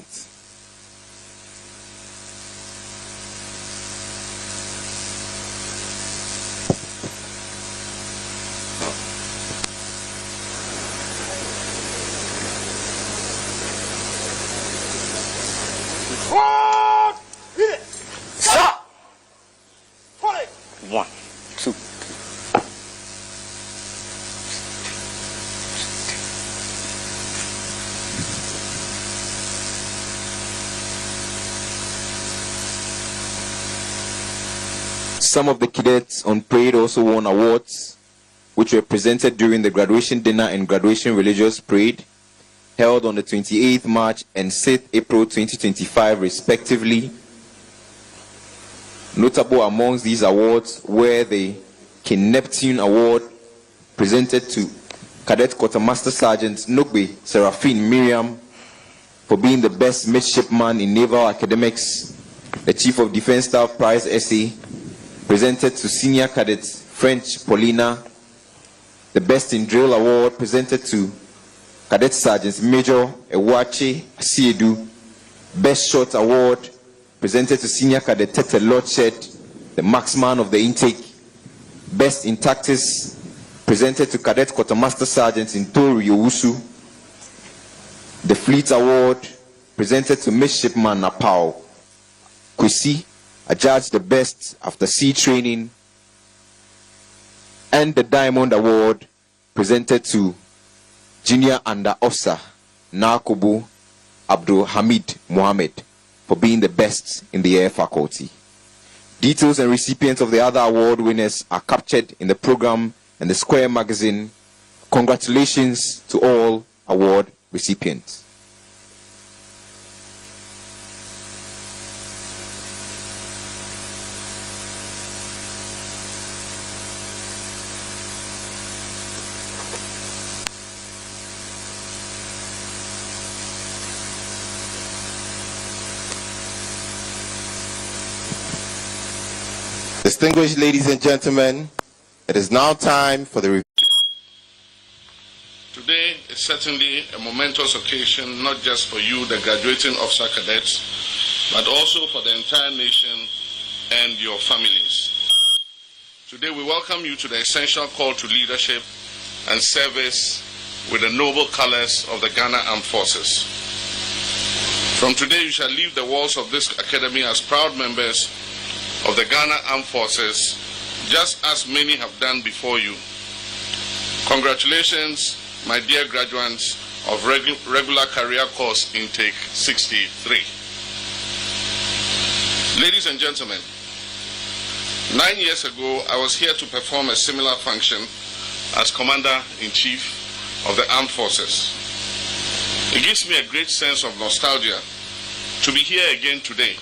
Some of the cadets on parade also won awards, which were presented during the graduation dinner and graduation religious parade, held on the 28th March and 6th April 2025, respectively. Notable amongst these awards were the King Neptune Award, presented to Cadet Quartermaster Sergeant Nogbe Seraphine Miriam for being the best midshipman in naval academics. The Chief of Defense Staff Prize Essay, presented to Senior Cadet French Paulina. The Best in Drill Award, presented to Cadet Sergeant Major Ewache Asiedu. Best Shot Award, presented to Senior Cadet Tete Lordshed, the marksman of the intake. Best in Tactics, presented to Cadet Quartermaster Sergeant Intori Owusu. The Fleet Award, presented to Midshipman Napao Kwesi, adjudged the best after sea training. And the Diamond Award, presented to Junior Under Officer Nakubu Abdul Hamid Mohammed for being the best in the air faculty. Details and recipients of the other award winners are captured in the program and the Square magazine. Congratulations to all award recipients. Distinguished ladies and gentlemen, it is now time for the review. Today is certainly a momentous occasion, not just for you, the graduating officer cadets, but also for the entire nation and your families. Today we welcome you to the essential call to leadership and service with the noble colors of the Ghana Armed Forces. From today you shall leave the walls of this academy as proud members of the Ghana Armed Forces, just as many have done before you. Congratulations, my dear graduates of regular career course intake 63. Ladies and gentlemen, 9 years ago, I was here to perform a similar function as Commander-in-Chief of the Armed Forces. It gives me a great sense of nostalgia to be here again today.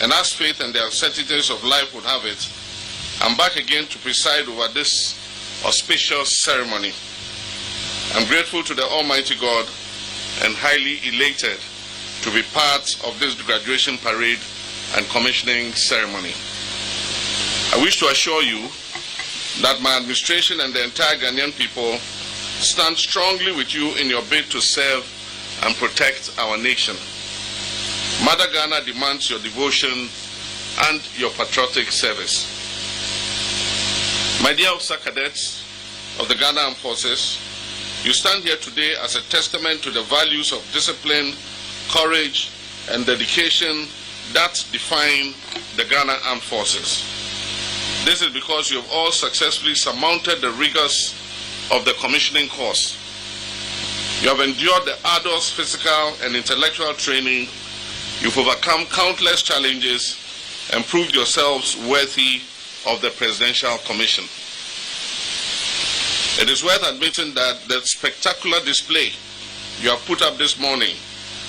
And as faith and the uncertainties of life would have it, I'm back again to preside over this auspicious ceremony. I'm grateful to the Almighty God and highly elated to be part of this graduation parade and commissioning ceremony. I wish to assure you that my administration and the entire Ghanaian people stand strongly with you in your bid to serve and protect our nation. Mother Ghana demands your devotion and your patriotic service. My dear officer cadets of the Ghana Armed Forces, you stand here today as a testament to the values of discipline, courage, and dedication that define the Ghana Armed Forces. This is because you have all successfully surmounted the rigors of the commissioning course. You have endured the arduous physical and intellectual training. You've overcome countless challenges and proved yourselves worthy of the Presidential Commission. It is worth admitting that the spectacular display you have put up this morning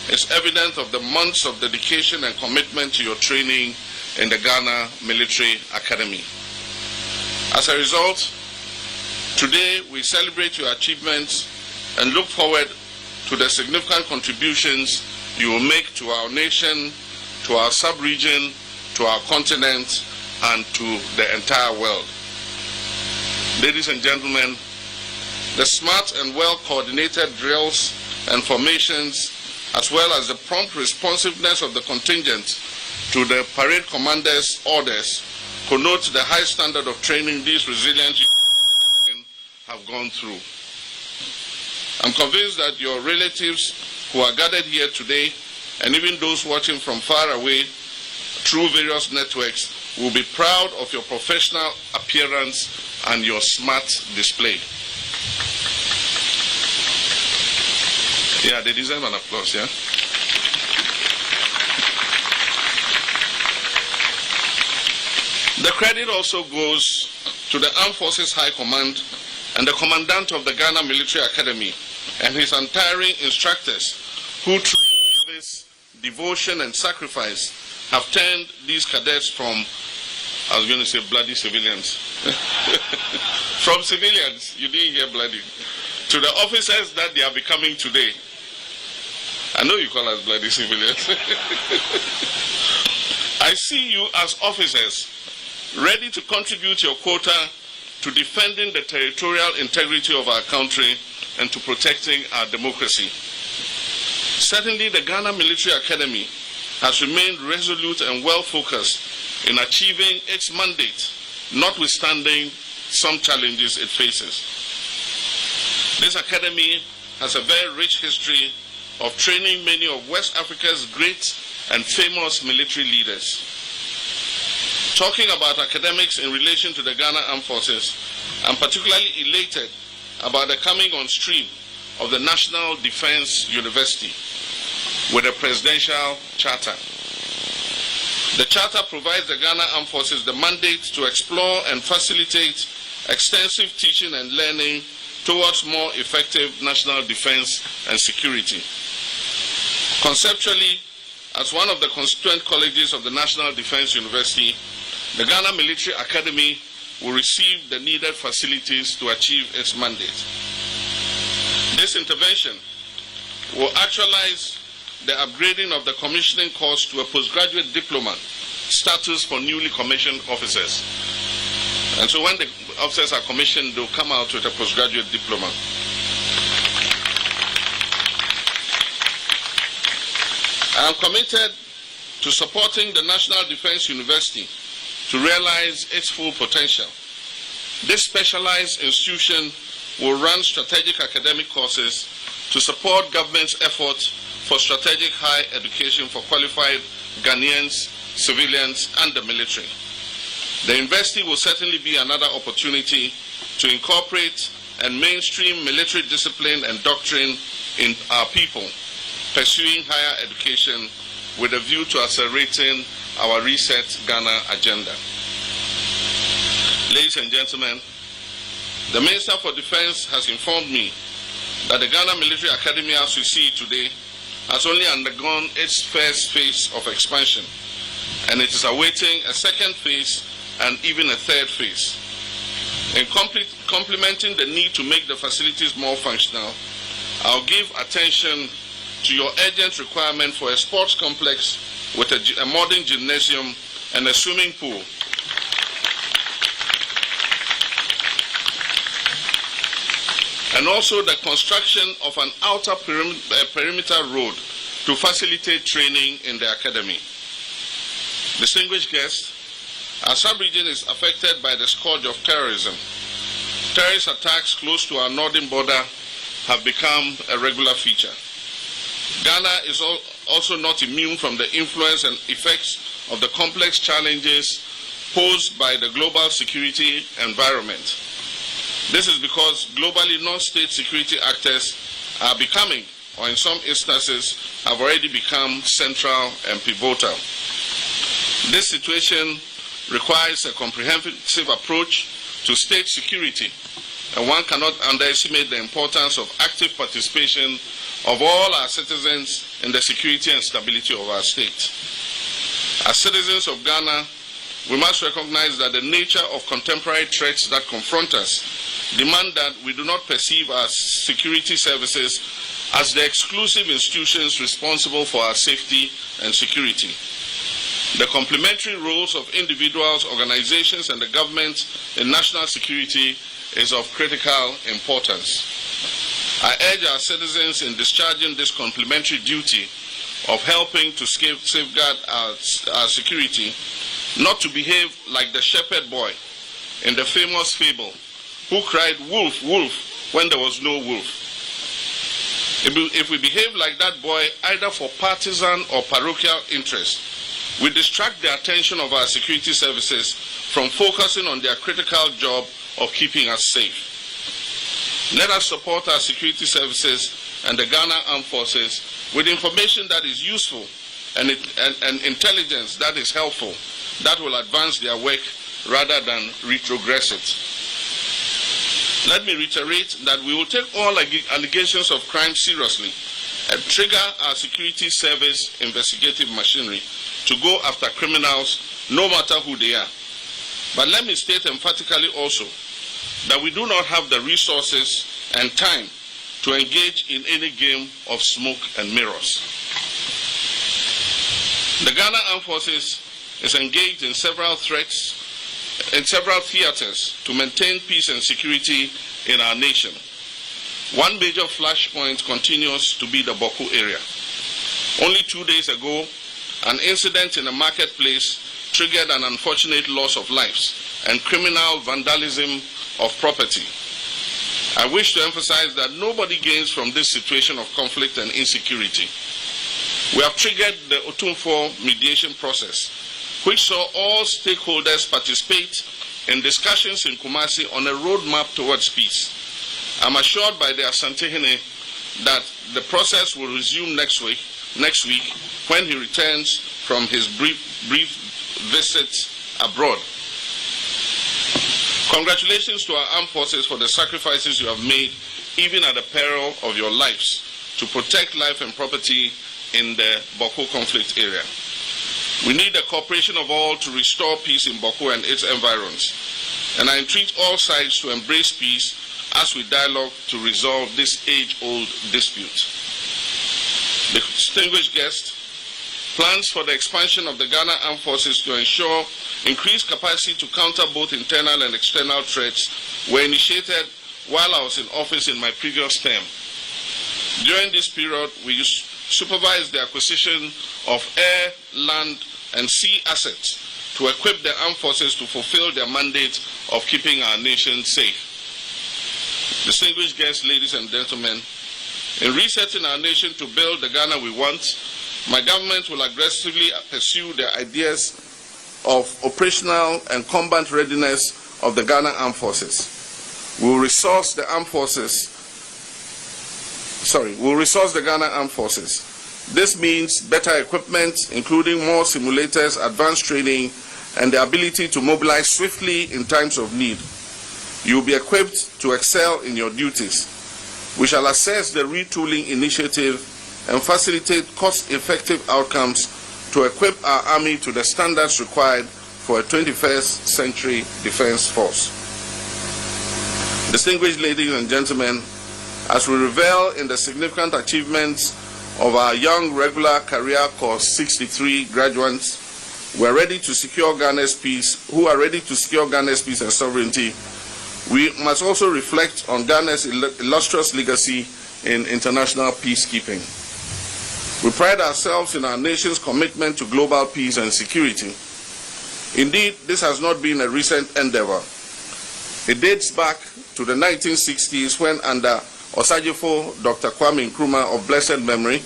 is evidence of the months of dedication and commitment to your training in the Ghana Military Academy. As a result, today we celebrate your achievements and look forward to the significant contributions you will make to our nation, to our sub-region, to our continent, and to the entire world. Ladies and gentlemen, the smart and well-coordinated drills and formations, as well as the prompt responsiveness of the contingent to the parade commander's orders, connote the high standard of training these resilient have gone through. I'm convinced that your relatives who are gathered here today, and even those watching from far away through various networks, will be proud of your professional appearance and your smart display. Yeah, they deserve an applause, yeah? The credit also goes to the Armed Forces High Command and the Commandant of the Ghana Military Academy and his untiring instructors who through service, devotion and sacrifice have turned these cadets from, I was going to say bloody civilians, from civilians, you didn't hear bloody, to the officers that they are becoming today. I know you call us bloody civilians. I see you as officers ready to contribute your quota to defending the territorial integrity of our country and to protecting our democracy. Certainly, the Ghana Military Academy has remained resolute and well-focused in achieving its mandate, notwithstanding some challenges it faces. This academy has a very rich history of training many of West Africa's great and famous military leaders. Talking about academics in relation to the Ghana Armed Forces, I'm particularly elated about the coming on stream of the National Defense University with a presidential charter. The charter provides the Ghana Armed Forces the mandate to explore and facilitate extensive teaching and learning towards more effective national defense and security. Conceptually, as one of the constituent colleges of the National Defense University, the Ghana Military Academy will receive the needed facilities to achieve its mandate. This intervention will actualize the upgrading of the commissioning course to a postgraduate diploma status for newly commissioned officers. And so when the officers are commissioned, they'll come out with a postgraduate diploma. I am committed to supporting the National Defense University to realize its full potential. This specialized institution will run strategic academic courses to support government's efforts for strategic higher education for qualified Ghanaians, civilians, and the military. The university will certainly be another opportunity to incorporate and mainstream military discipline and doctrine in our people, pursuing higher education with a view to accelerating our Reset Ghana agenda. Ladies and gentlemen, the Minister for Defense has informed me that the Ghana Military Academy, as we see today, has only undergone its first phase of expansion, and it is awaiting a second phase and even a third phase. In complementing the need to make the facilities more functional, I'll give attention to your urgent requirement for a sports complex with a modern gymnasium and a swimming pool. And also the construction of an outer perimeter road to facilitate training in the academy. Distinguished guests, our sub-region is affected by the scourge of terrorism. Terrorist attacks close to our northern border have become a regular feature. Ghana is also not immune from the influence and effects of the complex challenges posed by the global security environment. This is because globally non-state security actors are becoming, or in some instances, have already become central and pivotal. This situation requires a comprehensive approach to state security, and one cannot underestimate the importance of active participation of all our citizens in the security and stability of our state. As citizens of Ghana, we must recognize that the nature of contemporary threats that confront us demand that we do not perceive our security services as the exclusive institutions responsible for our safety and security. The complementary roles of individuals, organizations, and the government in national security is of critical importance. I urge our citizens in discharging this complementary duty of helping to safeguard our security not to behave like the shepherd boy in the famous fable who cried, "Wolf, wolf," when there was no wolf. If we behave like that boy, either for partisan or parochial interest, we distract the attention of our security services from focusing on their critical job of keeping us safe. Let us support our security services and the Ghana Armed Forces with information that is useful and intelligence that is helpful, that will advance their work rather than retrogress it. Let me reiterate that we will take all allegations of crime seriously and trigger our security service investigative machinery to go after criminals, no matter who they are. But let me state emphatically also that we do not have the resources and time to engage in any game of smoke and mirrors. The Ghana Armed Forces is engaged in several theaters to maintain peace and security in our nation. One major flashpoint continues to be the Boko area. Only 2 days ago, an incident in a marketplace triggered an unfortunate loss of lives and criminal vandalism of property. I wish to emphasize that nobody gains from this situation of conflict and insecurity. We have triggered the Otumfor mediation process, which saw all stakeholders participate in discussions in Kumasi on a roadmap towards peace. I'm assured by the Asantehene that the process will resume next week when he returns from his brief visit abroad. Congratulations to our armed forces for the sacrifices you have made, even at the peril of your lives, to protect life and property in the Boko conflict area. We need the cooperation of all to restore peace in Boko and its environs. And I entreat all sides to embrace peace as we dialogue to resolve this age-old dispute. Distinguished guests, plans for the expansion of the Ghana Armed Forces to ensure increased capacity to counter both internal and external threats were initiated while I was in office in my previous term. During this period, we supervised the acquisition of air, land, and sea assets to equip the armed forces to fulfill their mandate of keeping our nation safe. Distinguished guests, ladies and gentlemen, in resetting our nation to build the Ghana we want, my government will aggressively pursue the ideas of operational and combat readiness of the Ghana Armed Forces. We will resource the Ghana Armed Forces. This means better equipment, including more simulators, advanced training, and the ability to mobilize swiftly in times of need. You will be equipped to excel in your duties. We shall assess the retooling initiative and facilitate cost-effective outcomes to equip our army to the standards required for a 21st century defense force. Distinguished ladies and gentlemen, as we revel in the significant achievements of our young regular career course 63 graduates who are ready to secure Ghana's peace and sovereignty, we must also reflect on Ghana's illustrious legacy in international peacekeeping. We pride ourselves in our nation's commitment to global peace and security. Indeed, this has not been a recent endeavor. It dates back to the 1960s when, under Osajifo Dr. Kwame Nkrumah of blessed memory,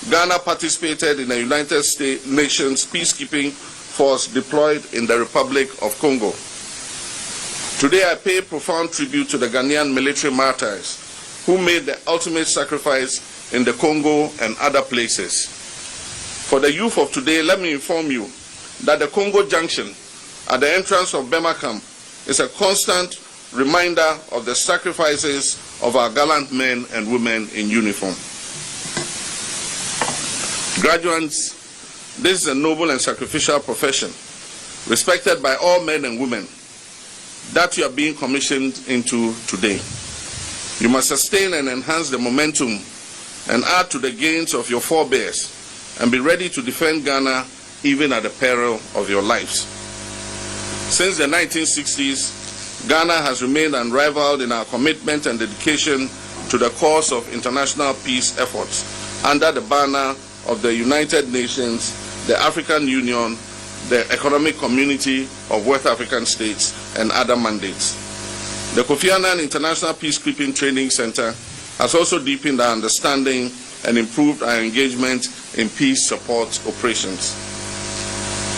Ghana participated in the United Nations peacekeeping force deployed in the Republic of Congo. Today I pay profound tribute to the Ghanaian military martyrs who made the ultimate sacrifice in the Congo and other places. For the youth of today, let me inform you that the Congo Junction at the entrance of Bema Camp is a constant reminder of the sacrifices of our gallant men and women in uniform. Graduates, this is a noble and sacrificial profession, respected by all men and women, that you are being commissioned into today. You must sustain and enhance the momentum and add to the gains of your forebears and be ready to defend Ghana even at the peril of your lives. Since the 1960s, Ghana has remained unrivaled in our commitment and dedication to the cause of international peace efforts under the banner of the United Nations, the African Union, the Economic Community of West African States, and other mandates. The Kofi Annan International Peacekeeping Training Center has also deepened our understanding and improved our engagement in peace support operations.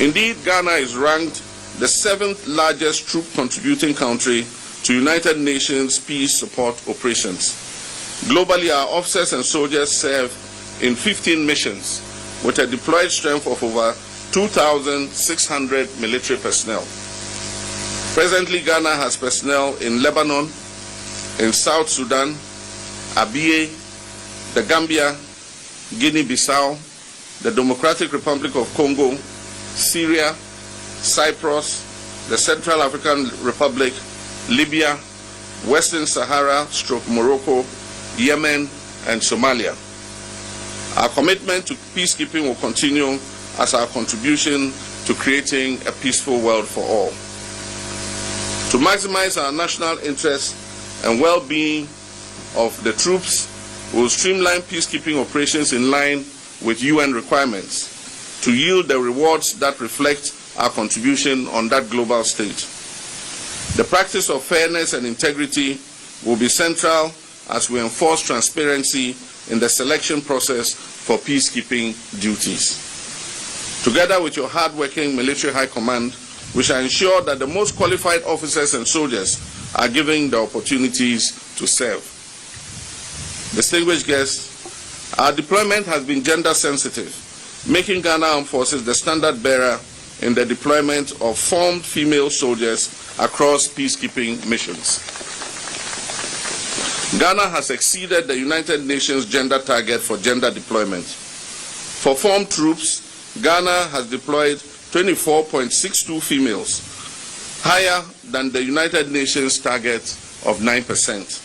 Indeed, Ghana is ranked the 7th largest troop contributing country to United Nations peace support operations. Globally, our officers and soldiers serve in 15 missions with a deployed strength of over 2,600 military personnel. Presently, Ghana has personnel in Lebanon, in South Sudan, Abyei, the Gambia, Guinea-Bissau, the Democratic Republic of Congo, Syria, Cyprus, the Central African Republic, Libya, Western Sahara, Morocco, Yemen, and Somalia. Our commitment to peacekeeping will continue as our contribution to creating a peaceful world for all. To maximize our national interests and well-being of the troops, we will streamline peacekeeping operations in line with UN requirements to yield the rewards that reflect our contribution on that global stage. The practice of fairness and integrity will be central as we enforce transparency in the selection process for peacekeeping duties. Together with your hard-working military high command, we shall ensure that the most qualified officers and soldiers are given the opportunities to serve. Distinguished guests, our deployment has been gender sensitive, making Ghana Armed Forces the standard bearer in the deployment of formed female soldiers across peacekeeping missions. Ghana has exceeded the United Nations gender target for gender deployment. For formed troops, Ghana has deployed 24.62 females, higher than the United Nations target of 9%.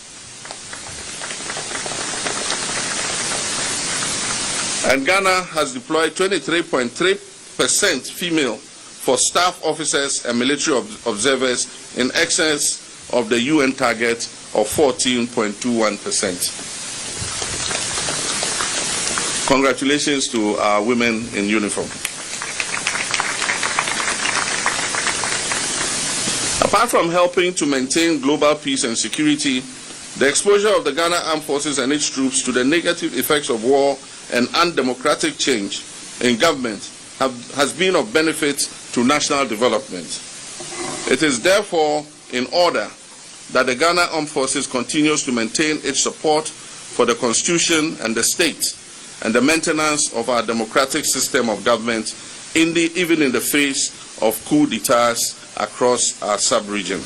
And Ghana has deployed 23.3% female for staff officers and military observers in excess of the UN target of 14.21%. Congratulations to our women in uniform. Apart from helping to maintain global peace and security, the exposure of the Ghana Armed Forces and its troops to the negative effects of war and undemocratic change in government has been of benefit to national development. It is therefore in order that the Ghana Armed Forces continues to maintain its support for the Constitution and the state and the maintenance of our democratic system of government even in the face of coup d'etats across our sub-region.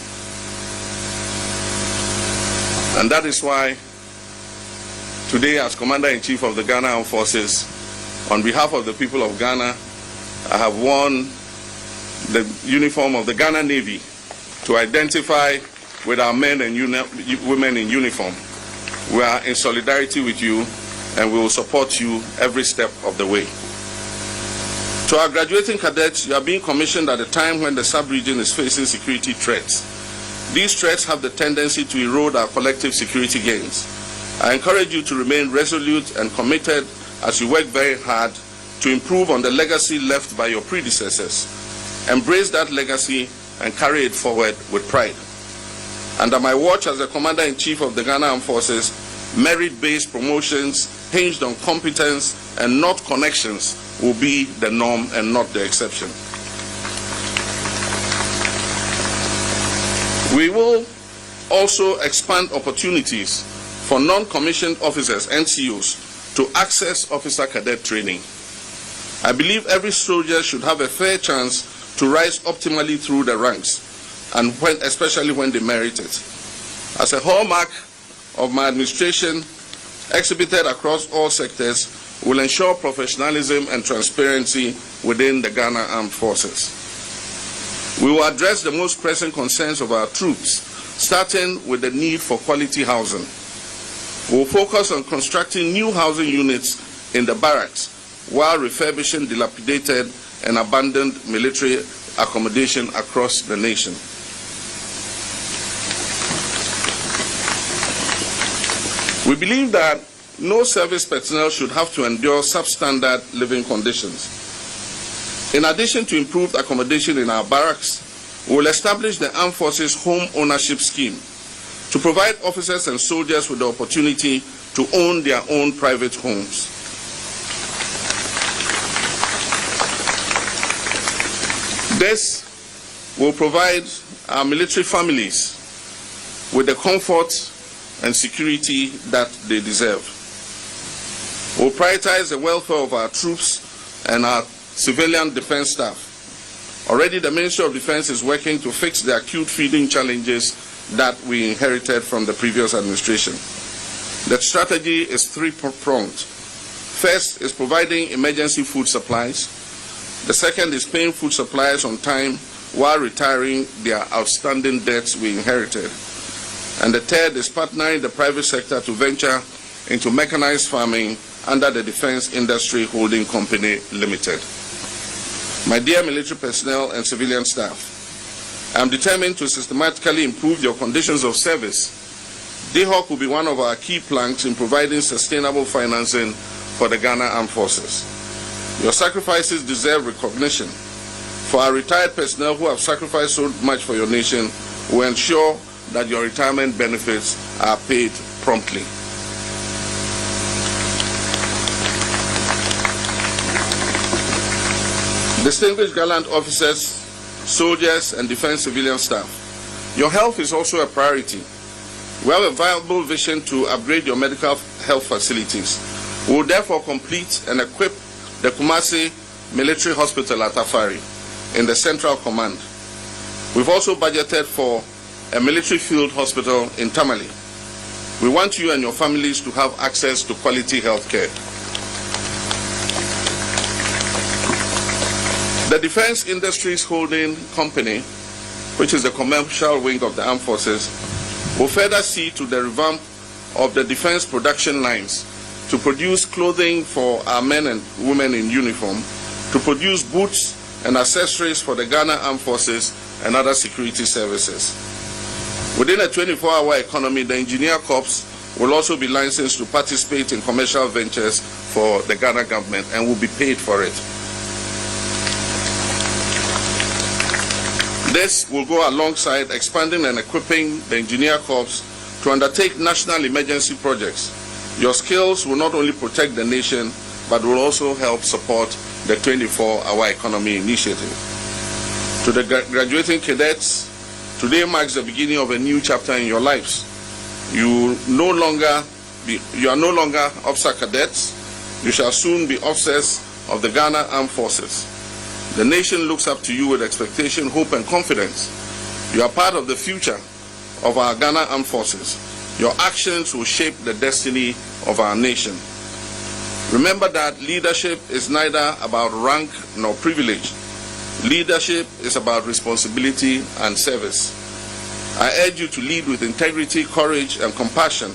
And that is why today, as Commander-in-Chief of the Ghana Armed Forces, on behalf of the people of Ghana, I have worn the uniform of the Ghana Navy to identify with our men and women in uniform. We are in solidarity with you and we will support you every step of the way. To our graduating cadets, you are being commissioned at a time when the sub-region is facing security threats. These threats have the tendency to erode our collective security gains. I encourage you to remain resolute and committed as you work very hard to improve on the legacy left by your predecessors. Embrace that legacy and carry it forward with pride. Under my watch as the Commander-in-Chief of the Ghana Armed Forces, merit-based promotions hinged on competence and not connections will be the norm and not the exception. We will also expand opportunities for non-commissioned officers, NCOs, to access officer cadet training. I believe every soldier should have a fair chance to rise optimally through the ranks, and especially when they merit it. As a hallmark of my administration, exhibited across all sectors, will ensure professionalism and transparency within the Ghana Armed Forces. We will address the most pressing concerns of our troops, starting with the need for quality housing. We will focus on constructing new housing units in the barracks while refurbishing dilapidated and abandoned military accommodation across the nation. We believe that no service personnel should have to endure substandard living conditions. In addition to improved accommodation in our barracks, we will establish the Armed Forces Home Ownership Scheme to provide officers and soldiers with the opportunity to own their own private homes. This will provide our military families with the comfort and security that they deserve. We'll prioritize the welfare of our troops and our civilian defense staff. Already the Ministry of Defense is working to fix the acute feeding challenges that we inherited from the previous administration. The strategy is three-pronged. First is providing emergency food supplies. The second is paying food suppliers on time while retiring their outstanding debts we inherited. And the third is partnering the private sector to venture into mechanized farming under the Defense Industry Holding Company Limited. My dear military personnel and civilian staff, I am determined to systematically improve your conditions of service. DHOC will be one of our key planks in providing sustainable financing for the Ghana Armed Forces. Your sacrifices deserve recognition. For our retired personnel who have sacrificed so much for your nation, we ensure that your retirement benefits are paid promptly. Distinguished gallant officers, soldiers, and defense civilian staff, your health is also a priority. We have a viable vision to upgrade your medical health facilities. We will therefore complete and equip the Kumasi Military Hospital at Afari in the Central Command. We've also budgeted for a military field hospital in Tamale. We want you and your families to have access to quality health care. The Defense Industries Holding Company, which is the commercial wing of the Armed Forces, will further see to the revamp of the defense production lines to produce clothing for our men and women in uniform, to produce boots and accessories for the Ghana Armed Forces and other security services. Within a 24-hour economy, the Engineer Corps will also be licensed to participate in commercial ventures for the Ghana government and will be paid for it. This will go alongside expanding and equipping the Engineer Corps to undertake national emergency projects. Your skills will not only protect the nation, but will also help support the 24-hour economy initiative. To the graduating cadets, today marks the beginning of a new chapter in your lives. You are no longer officer cadets. You shall soon be officers of the Ghana Armed Forces. The nation looks up to you with expectation, hope, and confidence. You are part of the future of our Ghana Armed Forces. Your actions will shape the destiny of our nation. Remember that leadership is neither about rank nor privilege. Leadership is about responsibility and service. I urge you to lead with integrity, courage, and compassion.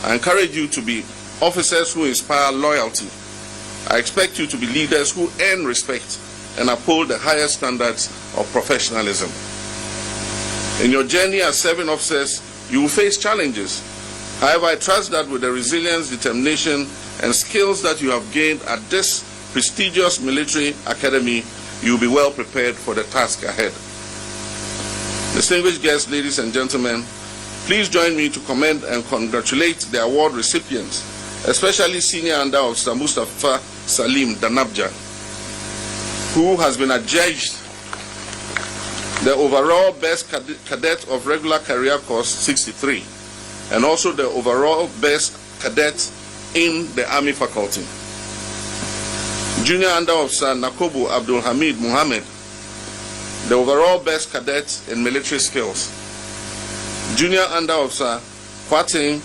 I encourage you to be officers who inspire loyalty. I expect you to be leaders who earn respect and uphold the highest standards of professionalism. In your journey as serving officers, you will face challenges. However, I trust that with the resilience, determination, and skills that you have gained at this prestigious military academy, you will be well prepared for the task ahead. Distinguished guests, ladies and gentlemen, please join me to commend and congratulate the award recipients, especially Senior Under Officer Mustafa Salim Danabja, who has been adjudged the overall best cadet of regular career course 63 and also the overall best cadet in the Army faculty. Junior Under Officer Nakobu Abdul Hamid Muhammad, the overall best cadet in military skills. Junior Under Officer Kwating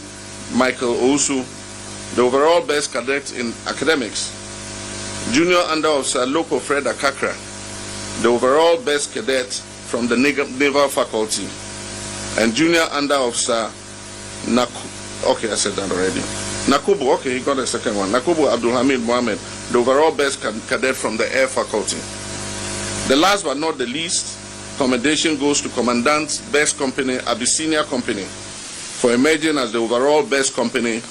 Michael Ousu, the overall best cadet in academics. Junior Under Officer Loko Fred Akakra, the overall best cadet from the Naval Faculty. And Junior Under Officer okay, I said that already. Nakubu, okay, he got a second one. Nakubu Abdul Hamid Mohammed, the overall best cadet from the Air Faculty. The last but not the least, commendation goes to Commandant's Best Company, Abyssinia Company, for emerging as the overall best company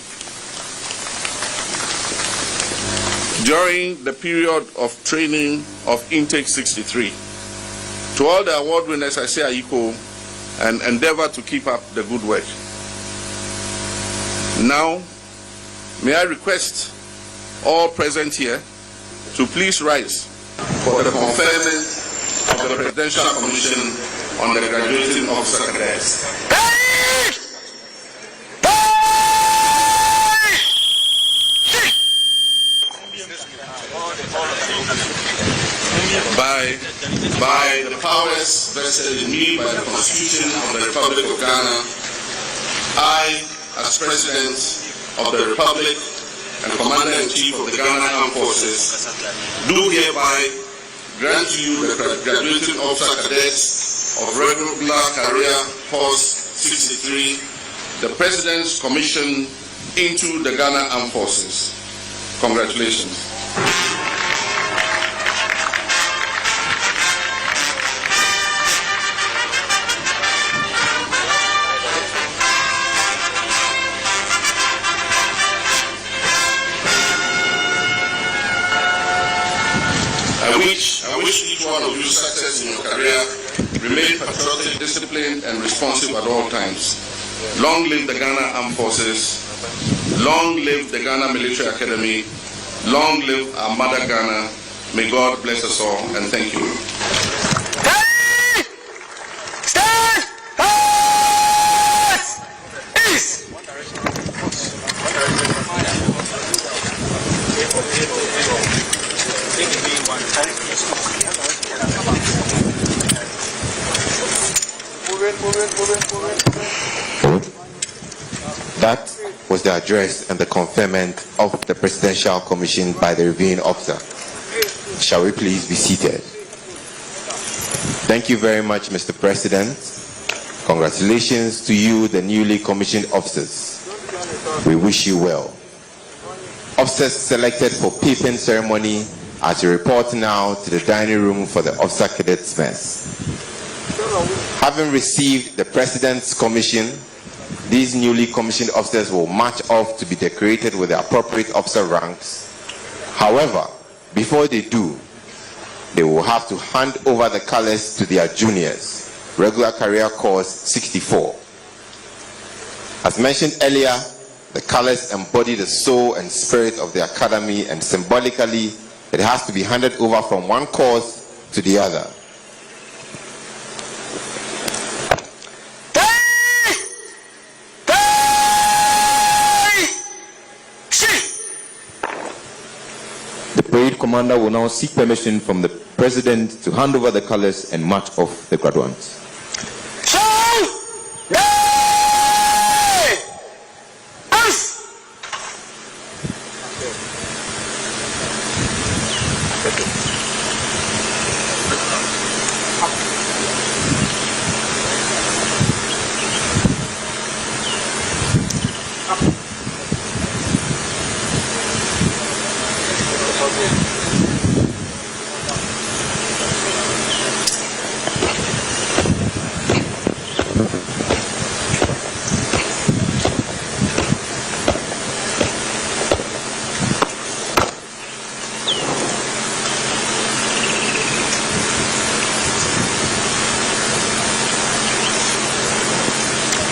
during the period of training of Intake 63. To all the award winners, I say Aiko and endeavor to keep up the good work. Now, may I request all present here to please rise for the conferment of the Presidential Commission on the Graduating Officer Cadets. By vested in me by the Constitution of the Republic of Ghana, I, as President of the Republic and Commander-in-Chief of the Ghana Armed Forces, do hereby grant you the graduating officer cadets of regular career course 63, the President's commission into the Ghana Armed Forces. Congratulations. I wish each one of you success in your career. Remain patriotic, disciplined, and responsive at all times. Long live the Ghana Armed Forces. Long live the Ghana Military Academy. Long live our mother Ghana. May God bless us all, and thank you. Stand! Fast! East! That was the address and the conferment of the Presidential Commission by the reviewing officer. Shall we please be seated? Thank you very much, Mr. President. Congratulations to you, the newly commissioned officers. We wish you well. Officers selected for papering ceremony are to report now to the dining room for the officer cadets mess. Having received the President's commission, these newly commissioned officers will march off to be decorated with the appropriate officer ranks. However, before they do, they will have to hand over the colors to their juniors, regular career course 64. As mentioned earlier, the colors embody the soul and spirit of the academy, and symbolically, it has to be handed over from one course to the other. The parade commander will now seek permission from the President to hand over the colors and march off the graduates.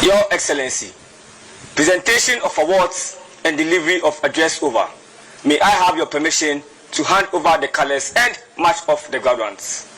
Your Excellency, presentation of awards and delivery of address over. May I have your permission to hand over the colors and march off the graduates?